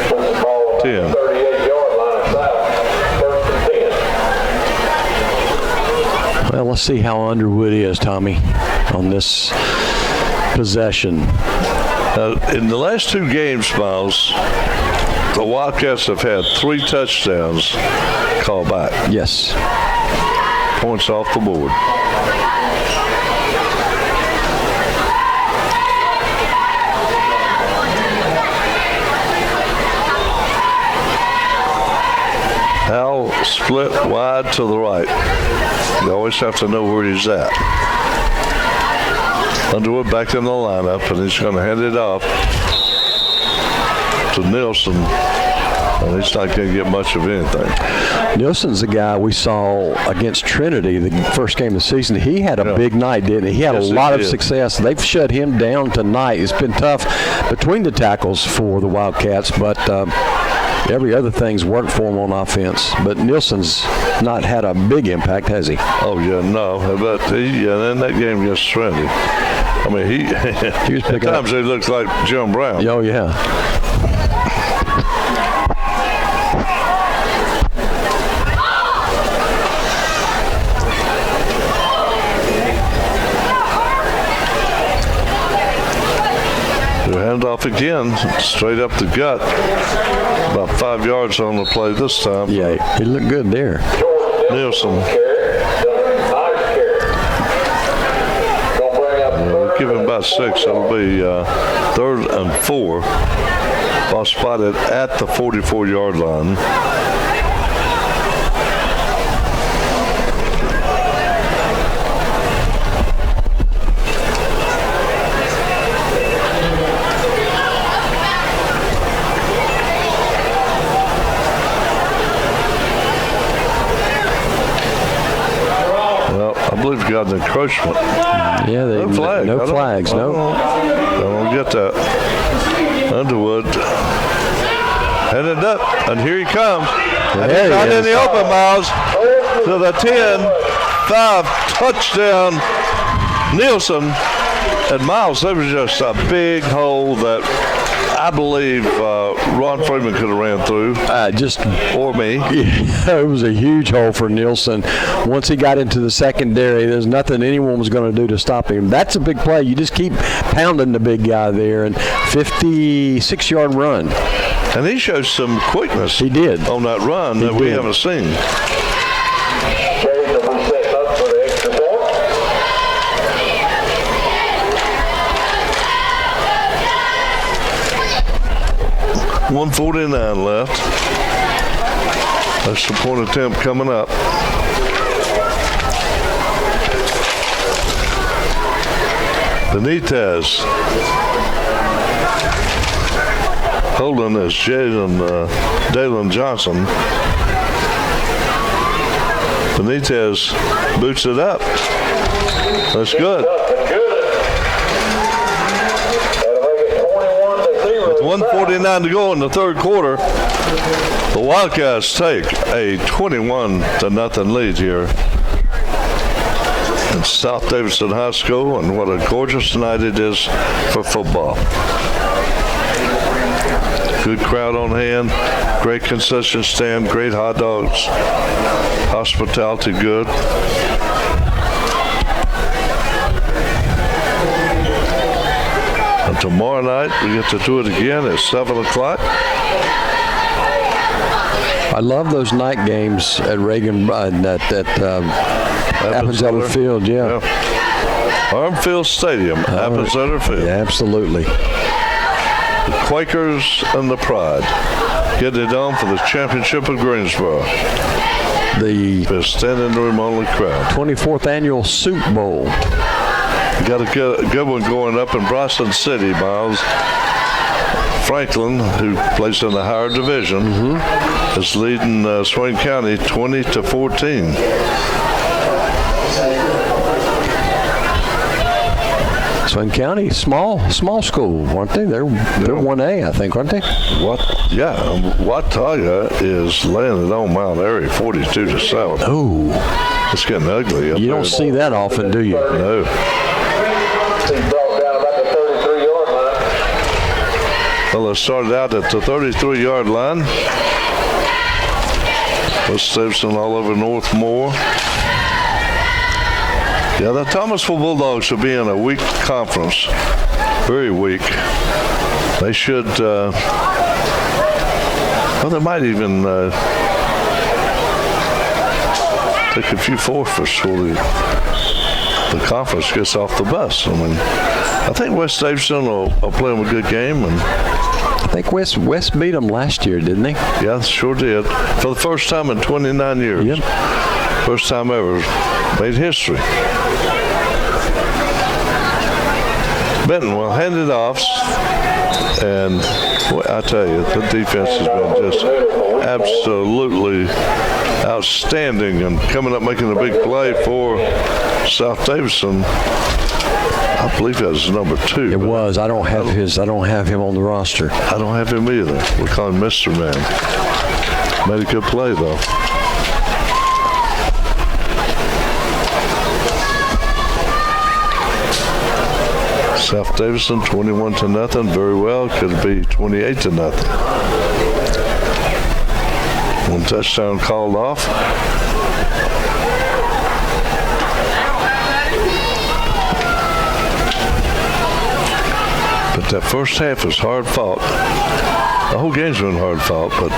10. Well, let's see how Underwood is, Tommy, on this possession. In the last 2 games, Miles, the Wildcats have had 3 touchdowns called back. Yes. Points off the board. Hal split wide to the right. You always have to know where he's at. Underwood back in the lineup, and he's going to hand it off to Nielsen. And he's not going to get much of anything. Nielsen's the guy we saw against Trinity the first game of the season. He had a big night, didn't he? He had a lot of success. They've shut him down tonight. It's been tough between the tackles for the Wildcats, but every other thing's worked for him on offense. But Nielsen's not had a big impact, has he? Oh, yeah, no. But in that game against Trinity, I mean, he was picking at times he looks like Jim Brown. Oh, yeah. Hand off again, straight up the gut. About 5 yards on the play this time. Yeah, he looked good there. Nielsen. We'll give him about 6. It'll be third and 4. Ball spotted at the 44-yard line. I believe we got an encroachment. Yeah, no flag. No flags. I don't get that. Underwood headed up, and here he comes. And he's not in the open, Miles. To the 10-5 touchdown, Nielsen. And Miles, there was just a big hole that I believe Ron Freeman could have ran through. Or me. Yeah, it was a huge hole for Nielsen. Once he got into the secondary, there's nothing anyone was going to do to stop him. That's a big play. You just keep pounding the big guy there, and 56-yard run. And he showed some quickness. He did. On that run that we haven't seen. 1:49 left. That's the point attempt coming up. Benitez. Holding is Dalen Johnson. Benitez boots it up. That's good. With 1:49 to go in the third quarter, the Wildcats take a 21-0 lead here at South Davidson High School, and what a gorgeous night it is for football. Good crowd on hand, great concession stand, great hot dogs, hospitality good. And tomorrow night we get to do it again at 7 o'clock. I love those night games at Reagan, at Appenzeller Field, yeah. Armfield Stadium, Appenzeller Field. Yeah, absolutely. The Quakers and the Pride getting it on for the championship of Greensboro. The standing room only crowd. 24th annual Soup Bowl. Got a good one going up in Bryson City, Miles. Franklin, who plays in the higher division, is leading Swain County 20-14. Swain County, small school, aren't they? They're 1A, I think, aren't they? Watauga is laying it on Mount Airy 42-7. Oh, it's getting ugly. You don't see that often, do you? No. Well, it started out at the 33-yard line. West Davidson all over Northmore. Yeah, the Thomasville Bulldogs will be in a weak conference. Very weak. They should, they might even take a few forfeits before the conference gets off the bus. I mean, I think West Davidson will play them a good game. And I think West beat them last year, didn't they? Yeah, sure did. For the first time in 29 years. Yep. First time ever. Made history. Benton will hand it off. And I tell you, the defense has been just absolutely outstanding and coming up making a big play for South Davidson. I believe that was number 2. It was. I don't have him on the roster. I don't have him either. We call him Mr. Man. Made a good play though. South Davidson 21-0. Very well. Could be 28-0. One touchdown called off. But that first half was hard fought. The whole game's been hard fought, but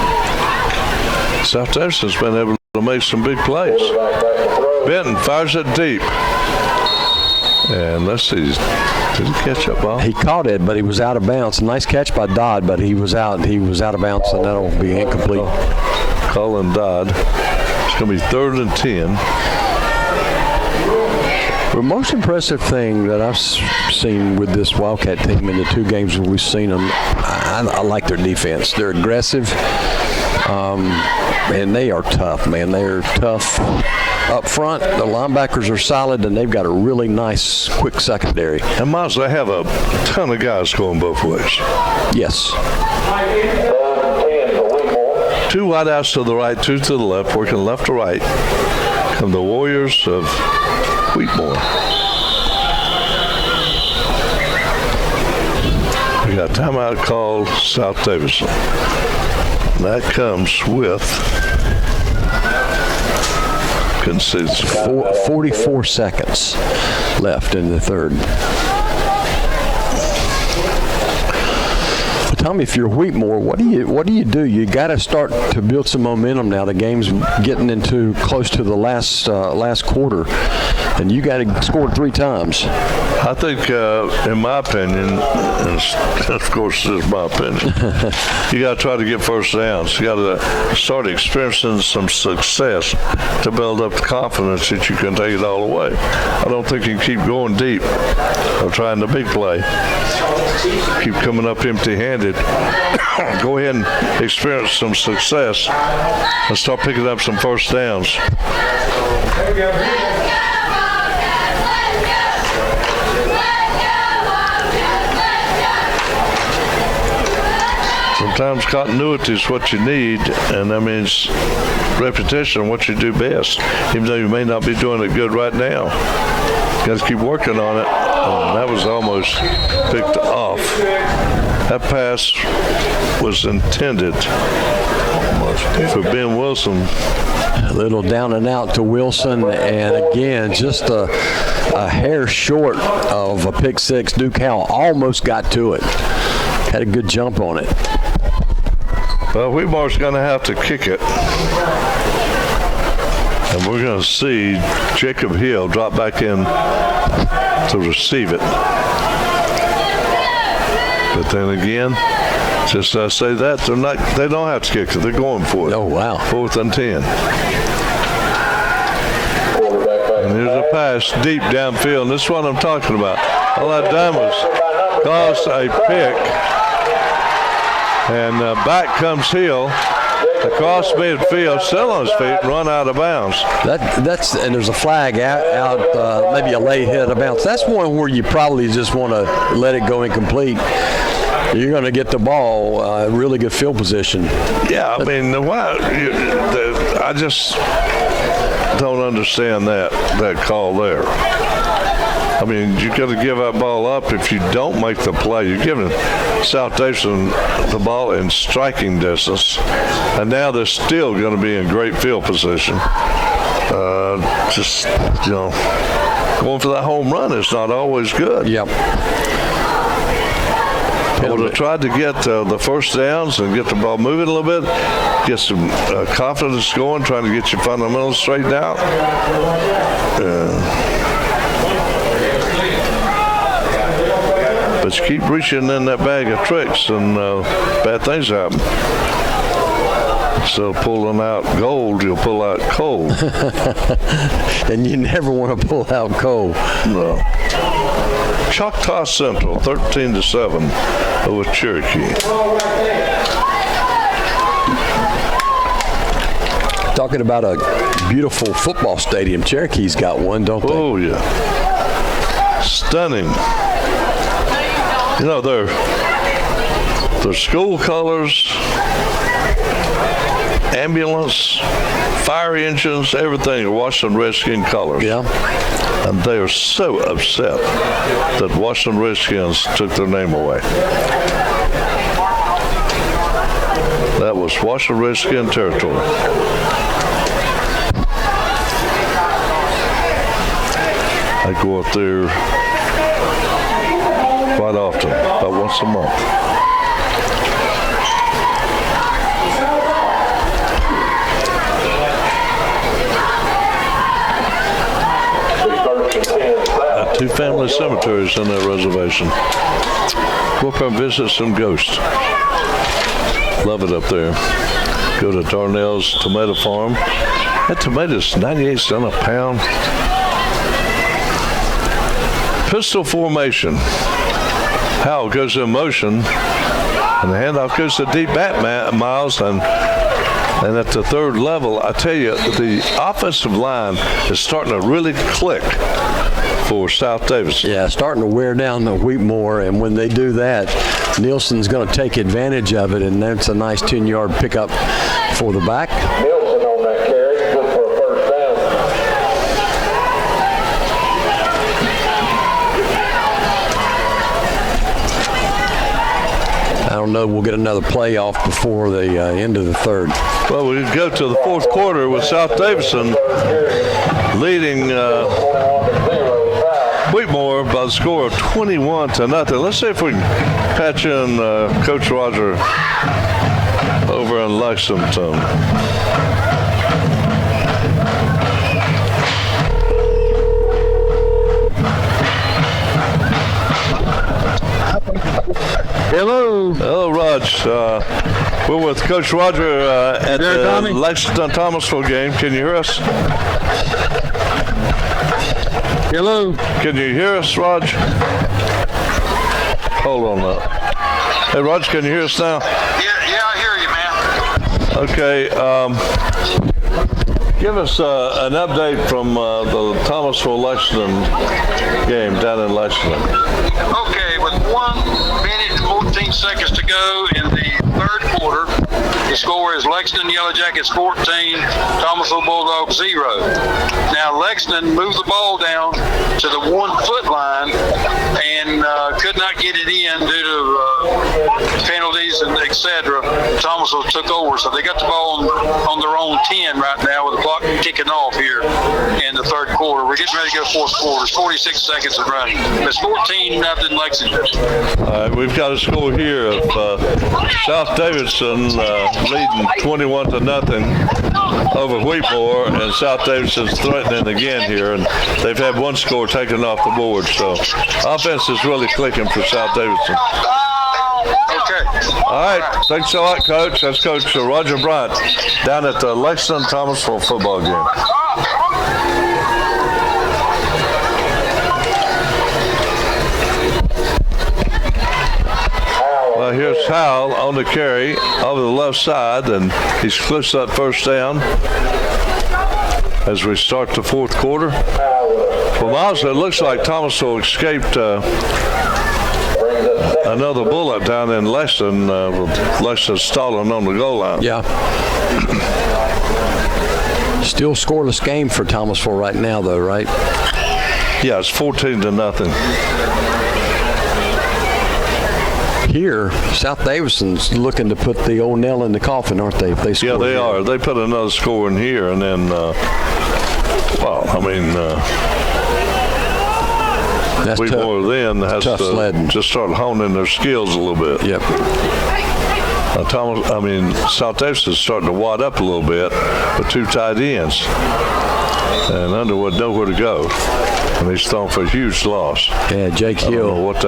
South Davidson's been able to make some big plays. Benton fires it deep. And let's see, did he catch that ball? He caught it, but he was out of bounds. Nice catch by Dodd, but he was out of bounds, and that'll be incomplete. Colin Dodd. It's going to be 3rd and 10. The most impressive thing that I've seen with this Wildcat team in the 2 games where we've seen them, I like their defense. They're aggressive, and they are tough, man. They're tough up front. The linebackers are solid, and they've got a really nice, quick secondary. And Miles, they have a ton of guys going both ways. Yes. 2 wideouts to the right, 2 to the left, working left to right. Come the Warriors of Wheatmore. We got timeout called South Davidson. And that comes with 44 seconds left in the third. Tommy, if you're Wheatmore, what do you do? You got to start to build some momentum now. The game's getting into close to the last quarter, and you got to score 3 times. I think, in my opinion, and of course this is my opinion, you got to try to get first downs. You got to start experiencing some success to build up the confidence that you can take it all away. I don't think you can keep going deep or trying the big play. Keep coming up empty-handed. go ahead and experience some success and start picking up some first downs. Sometimes continuity is what you need, and that means repetition of what you do best, even though you may not be doing it good right now. You got to keep working on it. That was almost picked off. That pass was intended for Ben Wilson. A little down and out to Wilson, and again, just a hair short of a pick six. Duke Howell almost got to it. Had a good jump on it. Well, Wheatmore's going to have to kick it. And we're going to see Jacob Hill drop back in to receive it. But then again, just as I say that, they don't have to kick it. They're going for it. Oh, wow. 4th and 10. And here's a pass deep downfield. And this is what I'm talking about. All that done was cause a pick. And back comes Hill across midfield, still on his feet, run out of bounds. And there's a flag out maybe a late hit out of bounds. That's one where you probably just want to let it go incomplete. You're going to get the ball really good field position. Yeah, I mean, I just don't understand that call there. I mean, you got to give that ball up if you don't make the play. You're giving South Davidson the ball in striking distance, and now they're still going to be in great field position. Going for that home run is not always good. Yep. I would have tried to get the first downs and get the ball moving a little bit, get some confidence going, trying to get your fundamentals straightened out. But you keep reaching in that bag of tricks, and bad things happen. So pulling out gold, you'll pull out coal. And you never want to pull out coal. No. Choctaw Central, 13-7 over Cherokee. Talking about a beautiful football stadium. Cherokee's got one, don't they? Oh, yeah. Stunning. You know, their school colors, ambulance, fire engines, everything are Washington Redskin colors. Yeah. And they are so upset that Washington Redskins took their name away. That was Washington Redskin territory. I go up there quite often, about once a month. Two family cemeteries on that reservation. Go up and visit some ghosts. Love it up there. Go to Darnell's tomato farm. That tomato's 98 cents a pound. Pistol formation. Howell goes in motion, and the handoff goes to deep back Miles, and at the third level, I tell you, the offensive line is starting to really click for South Davidson. Yeah, starting to wear down the Wheatmore, and when they do that, Nielsen's going to take advantage of it, and that's a nice 10-yard pickup for the back. Nielsen on that carry, good for a first down. I don't know, we'll get another play off before the end of the third. Well, we go to the fourth quarter with South Davidson leading Wheatmore by the score of 21-0. Let's see if we can patch in Coach Roger over in Lexington. Hello. Hello, Raj. We're with Coach Roger at the Lexington-Thomasville game. Can you hear us? Hello. Can you hear us, Raj? Hold on up. Hey, Raj, can you hear us now? Yeah, Okay, give us an update from the Thomasville Lexington game down in Lexington. Okay, with 1 minute and 14 seconds to go in the third quarter, the score is Lexington Yellow Jackets 14, Thomasville Bulldogs 0. Now Lexington moved the ball down to the 1 foot line and could not get it in due to penalties and etc. Thomasville took over, so they got the ball on their own 10 right now with the clock kicking off here in the third quarter. We're getting ready to go fourth quarter. It's 46 seconds of running. It's 14-0 Lexington. All right, we've got a score here of South Davidson leading 21-0 over Wheatmore, and South Davidson's threatening again here, and they've had one score taken off the board, so offense is really clicking for South Davidson. Okay. All right, thanks a lot, Coach. That's Coach Roger Bryant down at the Lexington-Thomasville football game. Well, here's Howell on the carry over the left side, and he splits that first down as we start the fourth quarter. For Miles, it looks like Thomasville escaped another bullet down in Lexington, with Lexington stalling on the goal line. Yeah. Still scoreless game for Thomasville right now, though, right? Yeah, it's 14-0. Here, South Davidson's looking to put the old nail in the coffin, aren't they? If they score Yeah, they here. are. They put another score in here, and then, That's Wheatmore then has tough to sledding. just start honing their skills a little bit. Yep. South Davidson's starting to wad up a little bit with 2 tight ends, and Underwood nowhere to go, and he's thrown for a huge loss. Yeah, Jake I don't know Hill. what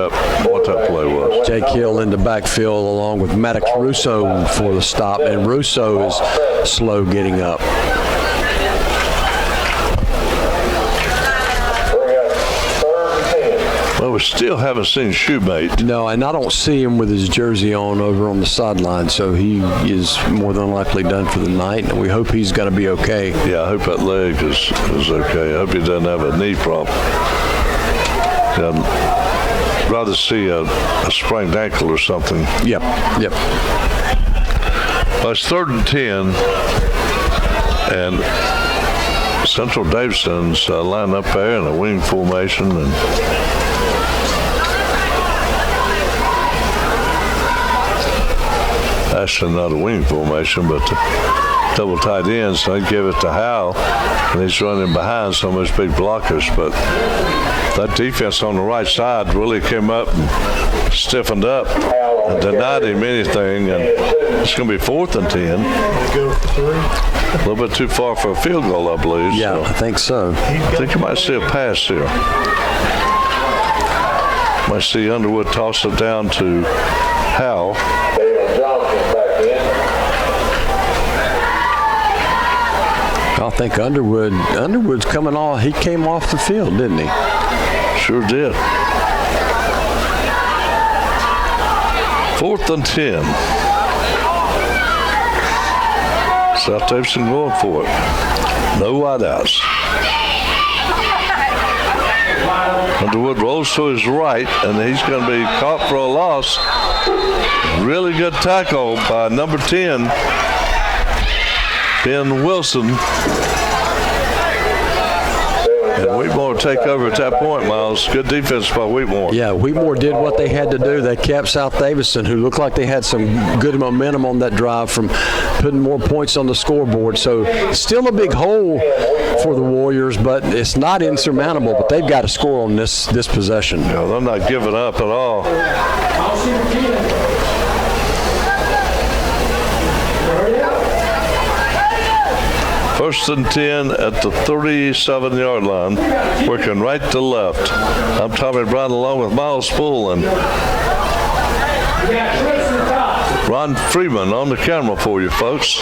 that play was. Jake Hill in the backfield along with Maddox Russo for the stop, and Russo is slow getting up. Well, we still haven't seen Shoemate. No, and I don't see him with his jersey on over on the sideline, so he is more than likely done for the night, and we hope he's going to be okay. Yeah, I hope that leg is okay. I hope he doesn't have a knee problem. Yeah, I'd rather see a sprained ankle or something. Yep. Well, it's 3rd and 10, and Central Davidson's lined up there in a wing formation, and actually not a wing formation, but double tight ends. They give it to Howell, and he's running behind some of those big blockers, but that defense on the right side really came up and stiffened up and denied him anything, and it's going to be 4th and 10. Go for 3. A little bit too far for a field goal, I believe. Yeah, so I think so. I think you might see a pass here. Might see Underwood toss it down to Howell. I think Underwood's coming off. He came off the field, didn't he? Sure did. 4th and 10. South Davidson going for it. No wideouts. Underwood rolls to his right, and he's going to be caught for a loss. Really good tackle by number 10, Ben Wilson. And Wheatmore take over at that point, Miles. Good defense by Wheatmore. Yeah, Wheatmore did what they had to do. They kept South Davidson, who looked like they had some good momentum on that drive, from putting more points on the scoreboard. So still a big hole for the Warriors, but it's not insurmountable. But they've got to score on this possession. Yeah, they're not giving up at all. First and 10 at the 37-yard line, working right to left. I'm Tommy Brown along with Miles Poole and Ron Freeman on the camera for you folks.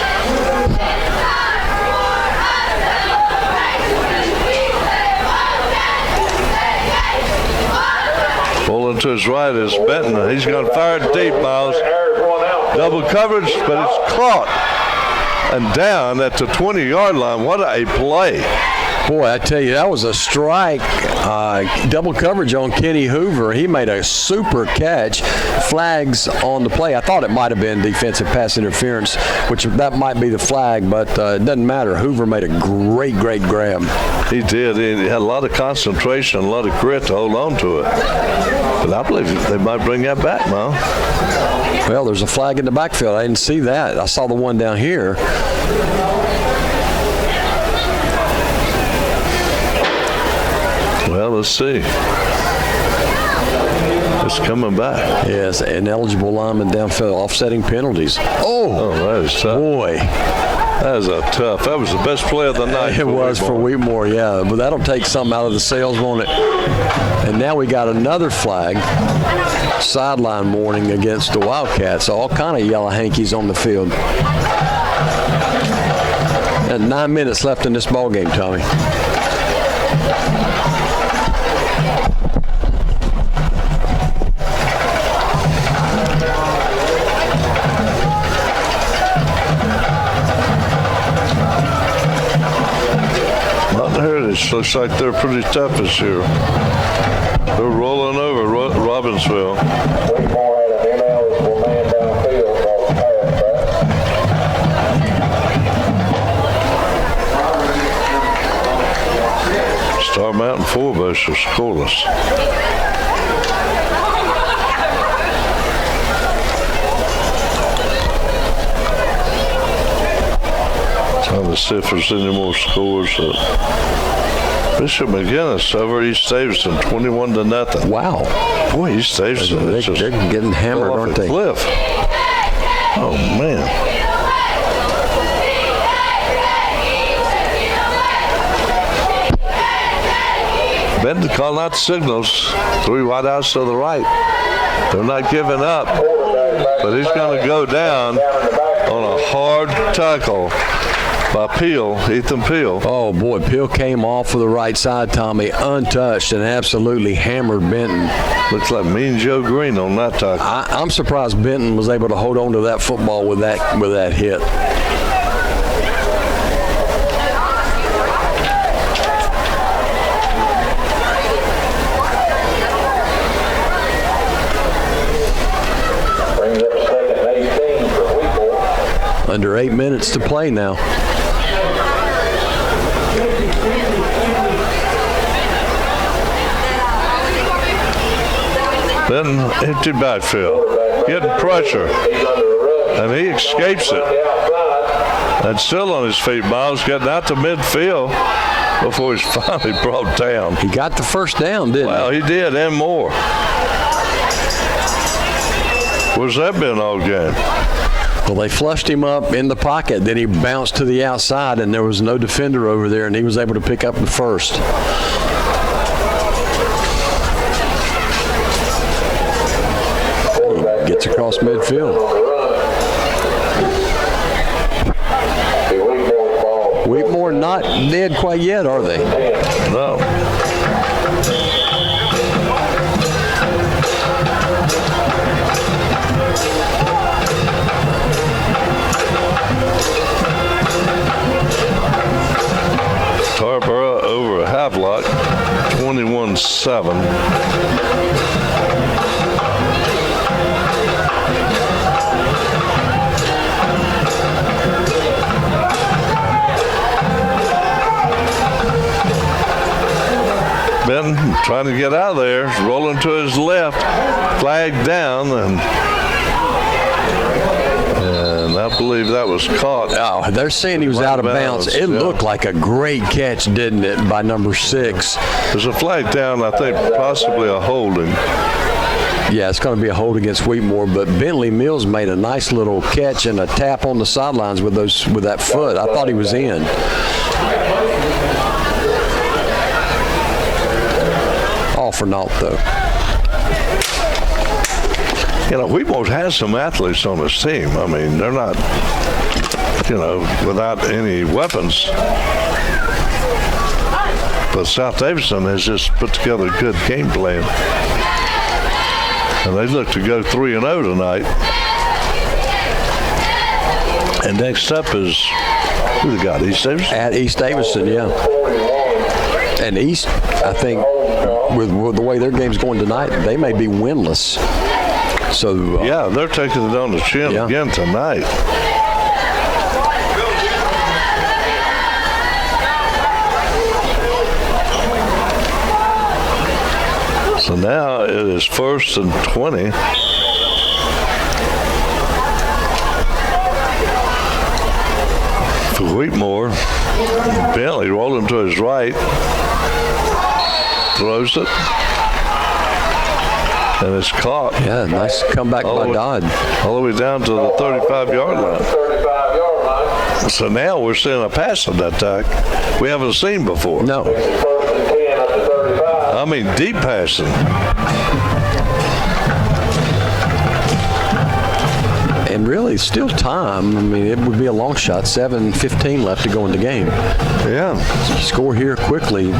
Pulling to his right is Benton. He's going to fire it deep, Miles. Double coverage, but it's caught. and down at the 20-yard line. What a play. Boy, I tell you, that was a strike. Double coverage on Kenny Hoover. He made a super catch. Flags on the play. I thought it might have been defensive pass interference, which that might be the flag, but it doesn't matter. Hoover made a great grab. He did. He had a lot of concentration, a lot of grit to hold on to it. But I believe they might bring that back now. Well, there's a flag in the backfield. I didn't see that. I saw the one down here. Well, let's see. It's coming back. Yes, ineligible lineman downfield, offsetting penalties. Oh, that is tough. Boy. That was that was the best play of the night. It was for Wheatmore, yeah. But that'll take something out of the sails, won't it? And now we got another flag. Sideline warning against the Wildcats. All kind of yellow hankies on the field. And 9 minutes left in this ball game, Tommy. Looks like they're pretty tough this year. They're rolling over Robbinsville. Wheatmore had an ineligible man downfield off the pass back. Star Mountain Forbush are scoreless. Trying to see if there's any more scores. Bishop McGinnis over East Davidson, 21-0. Wow. Boy, East Davidson They're getting hammered, aren't they? Cliff. Oh, man. Benton calling out the signals. 3 wideouts to the right. They're not giving up, but he's going to go down on a hard tackle by Ethan Peel. Oh, boy, Peel came off of the right side, Tommy, untouched, and absolutely hammered Benton. Looks like Mean Joe Green on that tackle. I'm surprised Benton was able to hold on to that football with that hit. Brings up second and 18 for Wheatmore. Under 8 minutes to play now. Then empty backfield, getting pressure, and he escapes it. And still on his feet, Miles getting out to midfield before he's finally brought down. He got the first down, didn't he? Well, he did, and more. Where's that been all game? Well, they flushed him up in the pocket. Then he bounced to the outside, and there was no defender over there, and he was able to pick up the first. Gets across midfield. Wheatmore not dead quite yet, are they? No. Tarboro over Havelock, 21-7. Benton trying to get out of there, rolling to his left, flag down, and I believe that was caught. Oh, they're saying he was out of bounds. It looked like a great catch, didn't it, by number 6. There's a flag down, I think possibly a holding. Yeah, it's going to be a hold against Wheatmore, but Bentley Mills made a nice little catch and a tap on the sidelines with that foot. I thought he was in. All for naught, though. You know, Wheatmore has some athletes on his team. I mean, they're not, without any weapons. But South Davidson has just put together a good game plan. And they look to go 3-0 tonight. And next up is, who they got, East Davidson? At East Davidson, yeah. And East, I think, with the way their game's going tonight, they may be winless. So Yeah, they're taking it on the chin Yeah. again tonight. So now it is 1st and 20. For Wheatmore, Bentley rolling to his right, throws it, and it's caught. yeah, nice comeback by Dodd. All the way down to the 35-yard line. 35-yard line. So now we're seeing a passing attack we haven't seen before. No, 1st and 10 up to 35. I mean, deep passing. and really still time. I mean, it would be a long shot. 7:15 left to go in the game. Yeah. Score here quickly.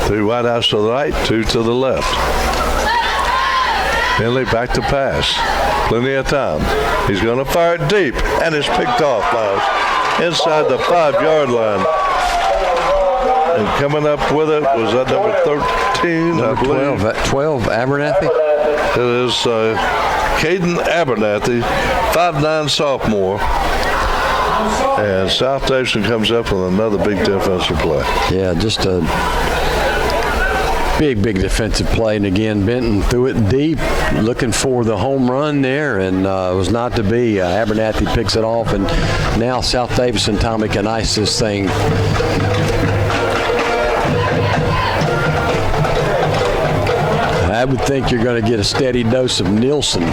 Three wide outs to the right, two to the left. Henley back to pass. Plenty of time. He's going to fire it deep, and it's picked off, Miles. Inside the 5-yard line. And coming up with it was that number 13, I believe. 12, Abernathy. It is Caden Abernathy, 5'9" sophomore. And South Davidson comes up with another big defensive play. Yeah, just a big defensive play. And again, Benton threw it deep, looking for the home run there, and it was not to be. Abernathy picks it off, and now South Davidson, Tommy, can ice this thing. I would think you're going to get a steady dose of Nielsen.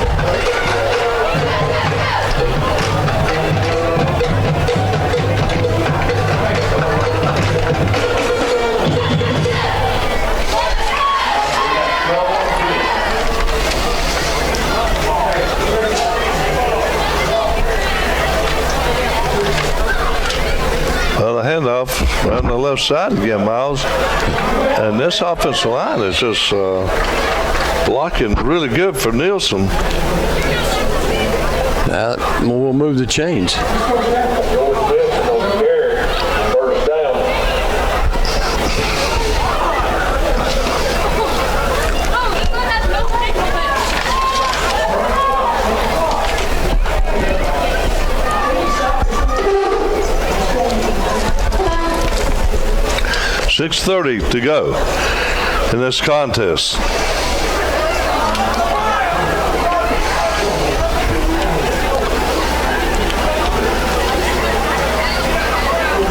Well, the handoff on the left side again, Miles. And this offensive line is just blocking really good for Nielsen. We'll move the chains. First down. 6:30 to go in this contest.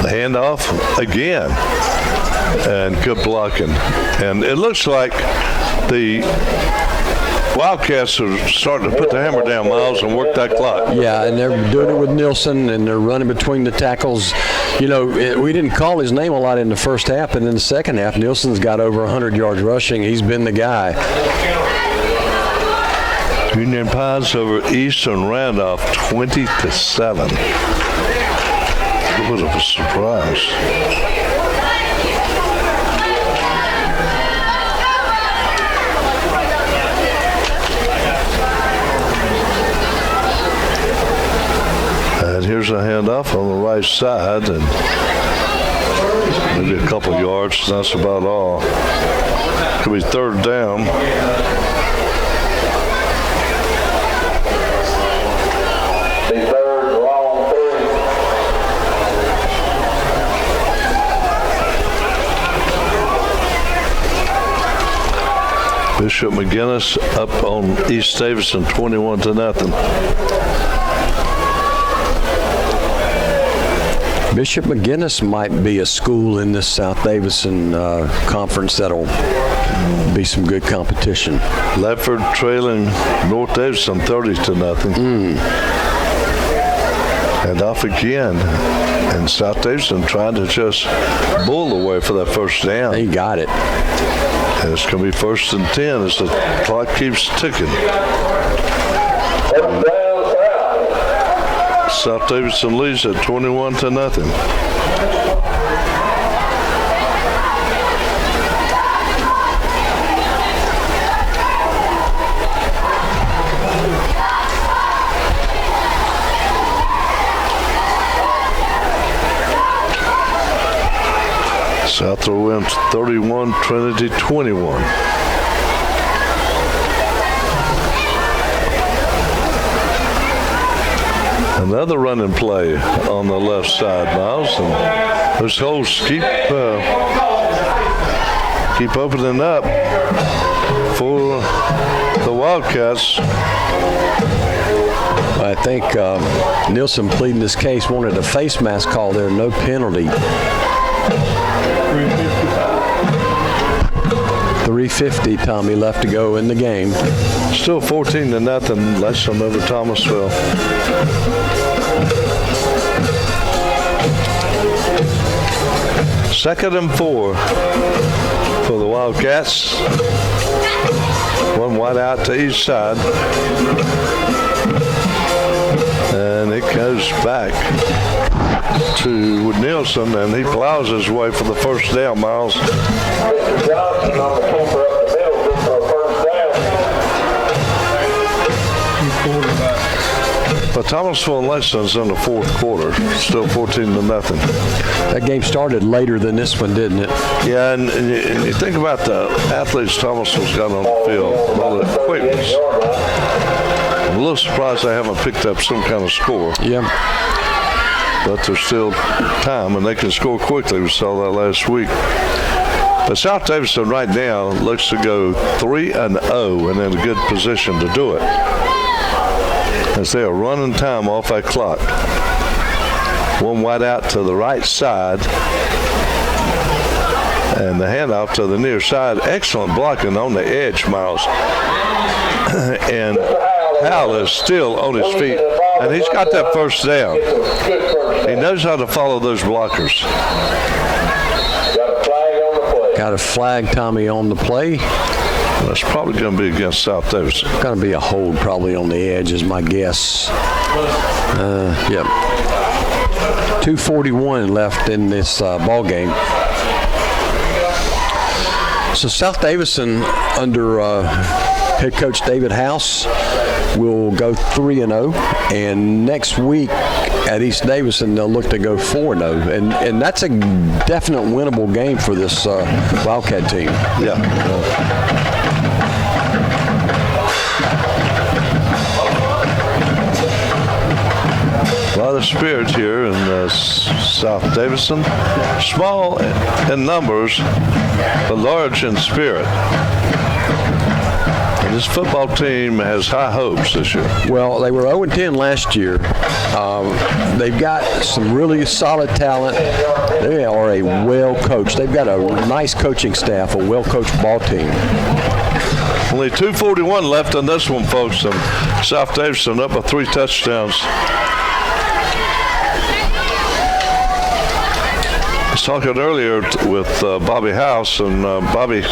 The handoff again, and good blocking. And it looks like the Wildcats are starting to put the hammer down, Miles, and work that clock. Yeah, and they're doing it with Nielsen, and they're running between the tackles. You know, we didn't call his name a lot in the first half, and in the second half, Nielsen's got over 100 yards rushing. He's been the guy. Union Pines over Eastern Randolph, 20-7. It was a surprise. And here's a handoff on the right side, and maybe a couple yards. That's about all. Could be third down. The third long three. Bishop McGinnis up on East Davidson, 21-0. Bishop McGinnis might be a school in this South Davidson conference that'll be some good competition. Ledford trailing North Davidson 30-0. And off again. And South Davidson trying to just bull away for that first down. He got it. And it's going to be 1st and 10 as the clock keeps ticking. First down, South. South Davidson leads at 21-0. South will win 31, Trinity 21. Another running play on the left side, Miles, and those holes keep opening up for the Wildcats. I think Nielsen, pleading this case, wanted a face mask call there, no penalty. 3:50, Tommy, left to go in the game. Still 14-0, Lexington over Thomasville. Second and 4 for the Wildcats. One wide out to each side. And it goes back to Nielsen, and he plows his way for the first down, Miles. Mr. Johnson on the keeper up the middle, good for a first down. But Thomasville and Lexington's in the fourth quarter, still 14-0. That game started later than this one, didn't it? Yeah, and you think about the athletes Thomasville's got on the field, all the quickness. I'm a little surprised they haven't picked up some kind of score. Yeah. But there's still time, and they can score quickly. We saw that last week. But South Davidson right now looks to go 3-0 and in a good position to do it, as they are running time off that clock. One wide out to the right side, and the handoff to the near side. Excellent blocking on the edge, Miles. And Howell is still on his feet, and he's got that first down. He knows how to follow those blockers. Got a flag, Tommy, on the play. That's probably going to be against South Davidson. Going to be a hold probably on the edge is my guess. Yep. 2:41 left in this ball game. So South Davidson under head coach David House will go 3-0, and next week at East Davidson they'll look to go 4-0, and that's a definite winnable game for this Wildcat team. Yeah. A lot of spirit here in South Davidson. Small in numbers, but large in spirit. And this football team has high hopes this year. Well, they were 0-10 last year. They've got some really solid talent. They are a well-coached. They've got a nice coaching staff, a well-coached ball team. Only 2:41 left in this one, folks, and South Davidson up by 3 touchdowns. I was talking earlier with Bobby House, and Bobby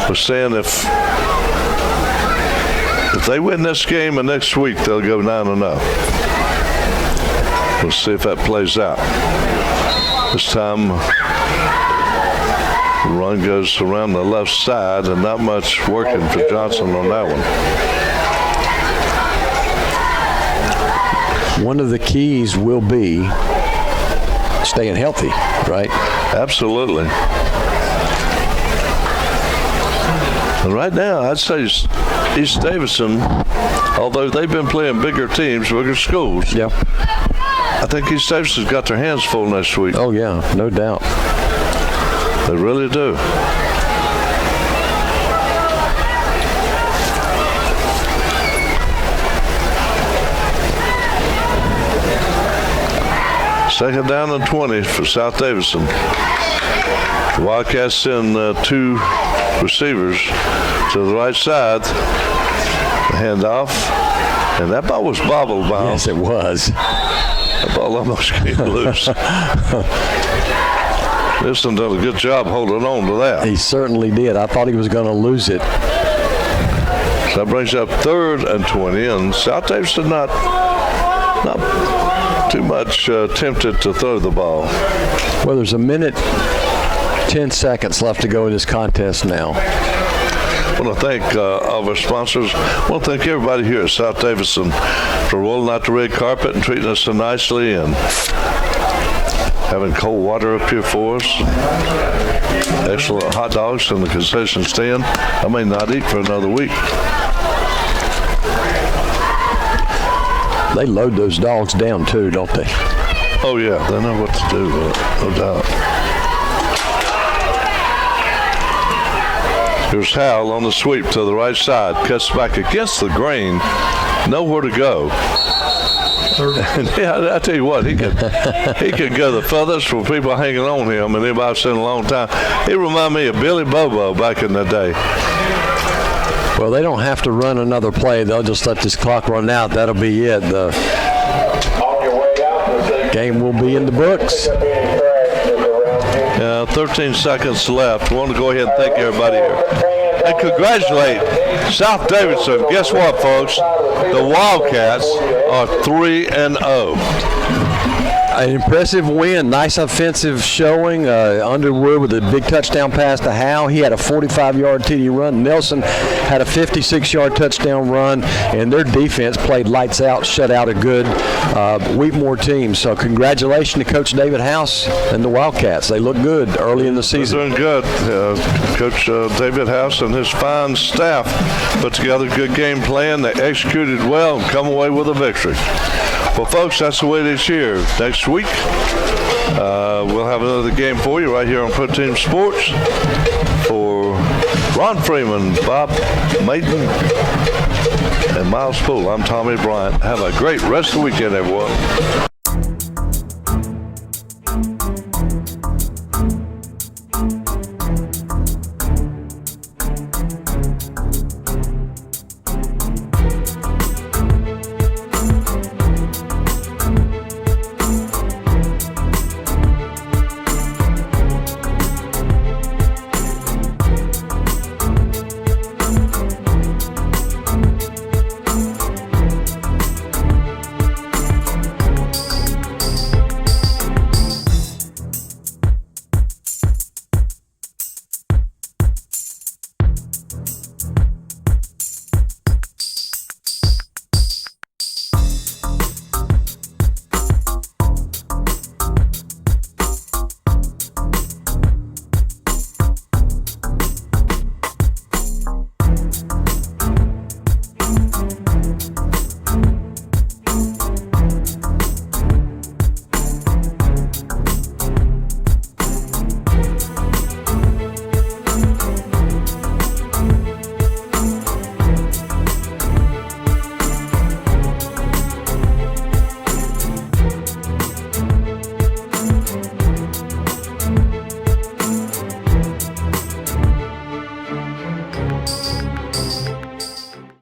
was saying if they win this game and next week they'll go 9-0. We'll see if that plays out. This time the run goes around the left side, and not much working for Johnson on that one. One of the keys will be staying healthy, right? Absolutely. And right now, I'd say East Davidson, although they've been playing bigger teams, bigger schools, Yeah. I think East Davidson's got their hands full next week. Oh, yeah, no doubt. They really do. Second down and 20 for South Davidson. The Wildcats send 2 receivers to the right side. The handoff. And that ball was bobbled, Miles. Yes, it was. That ball almost came loose. Nielsen did a good job holding on to that. He certainly did. I thought he was going to lose it. So that brings up 3rd and 20, and South Davidson not too much tempted to throw the ball. Well, there's 1 minute, 10 seconds left to go in this contest now. I want to thank all of our sponsors. I want to thank everybody here at South Davidson for rolling out the red carpet and treating us so nicely, and having cold water up here for us. Excellent hot dogs in the concession stand. I may not eat for another week. They load those dogs down too, don't they? Oh yeah, they know what to do with it, no doubt. Here's Hal on the sweep to the right side, cuts back against the grain, nowhere to go. Yeah, I tell you what, he could go the furthest for people hanging on him, and anybody I've seen in a long time. He remind me of Billy Bobo back in the day. Well, they don't have to run another play. They'll just let this clock run out. That'll be it. The game will be in the books. 13 seconds left. I want to go ahead and thank everybody here. And congratulate South Davidson. Guess what, folks? The Wildcats are 3-0. An impressive win. Nice offensive showing. Underwood with a big touchdown pass to Howe. He had a 45-yard TD run. Nelson had a 56-yard touchdown run. And their defense played lights out, shut out a good Wheatmore team. So congratulations to Coach David House and the Wildcats. They look good early in the season. They're doing good. Coach David House and his fine staff put together a good game plan. They executed well and come away with a victory. Well, folks, that's the way it is here. Next week, we'll have another game for you right here on Pro Team Sports. For Ron Freeman, Bob Maiden, and Miles Poole, I'm Tommy Bryant. Have a great rest of the weekend, everyone.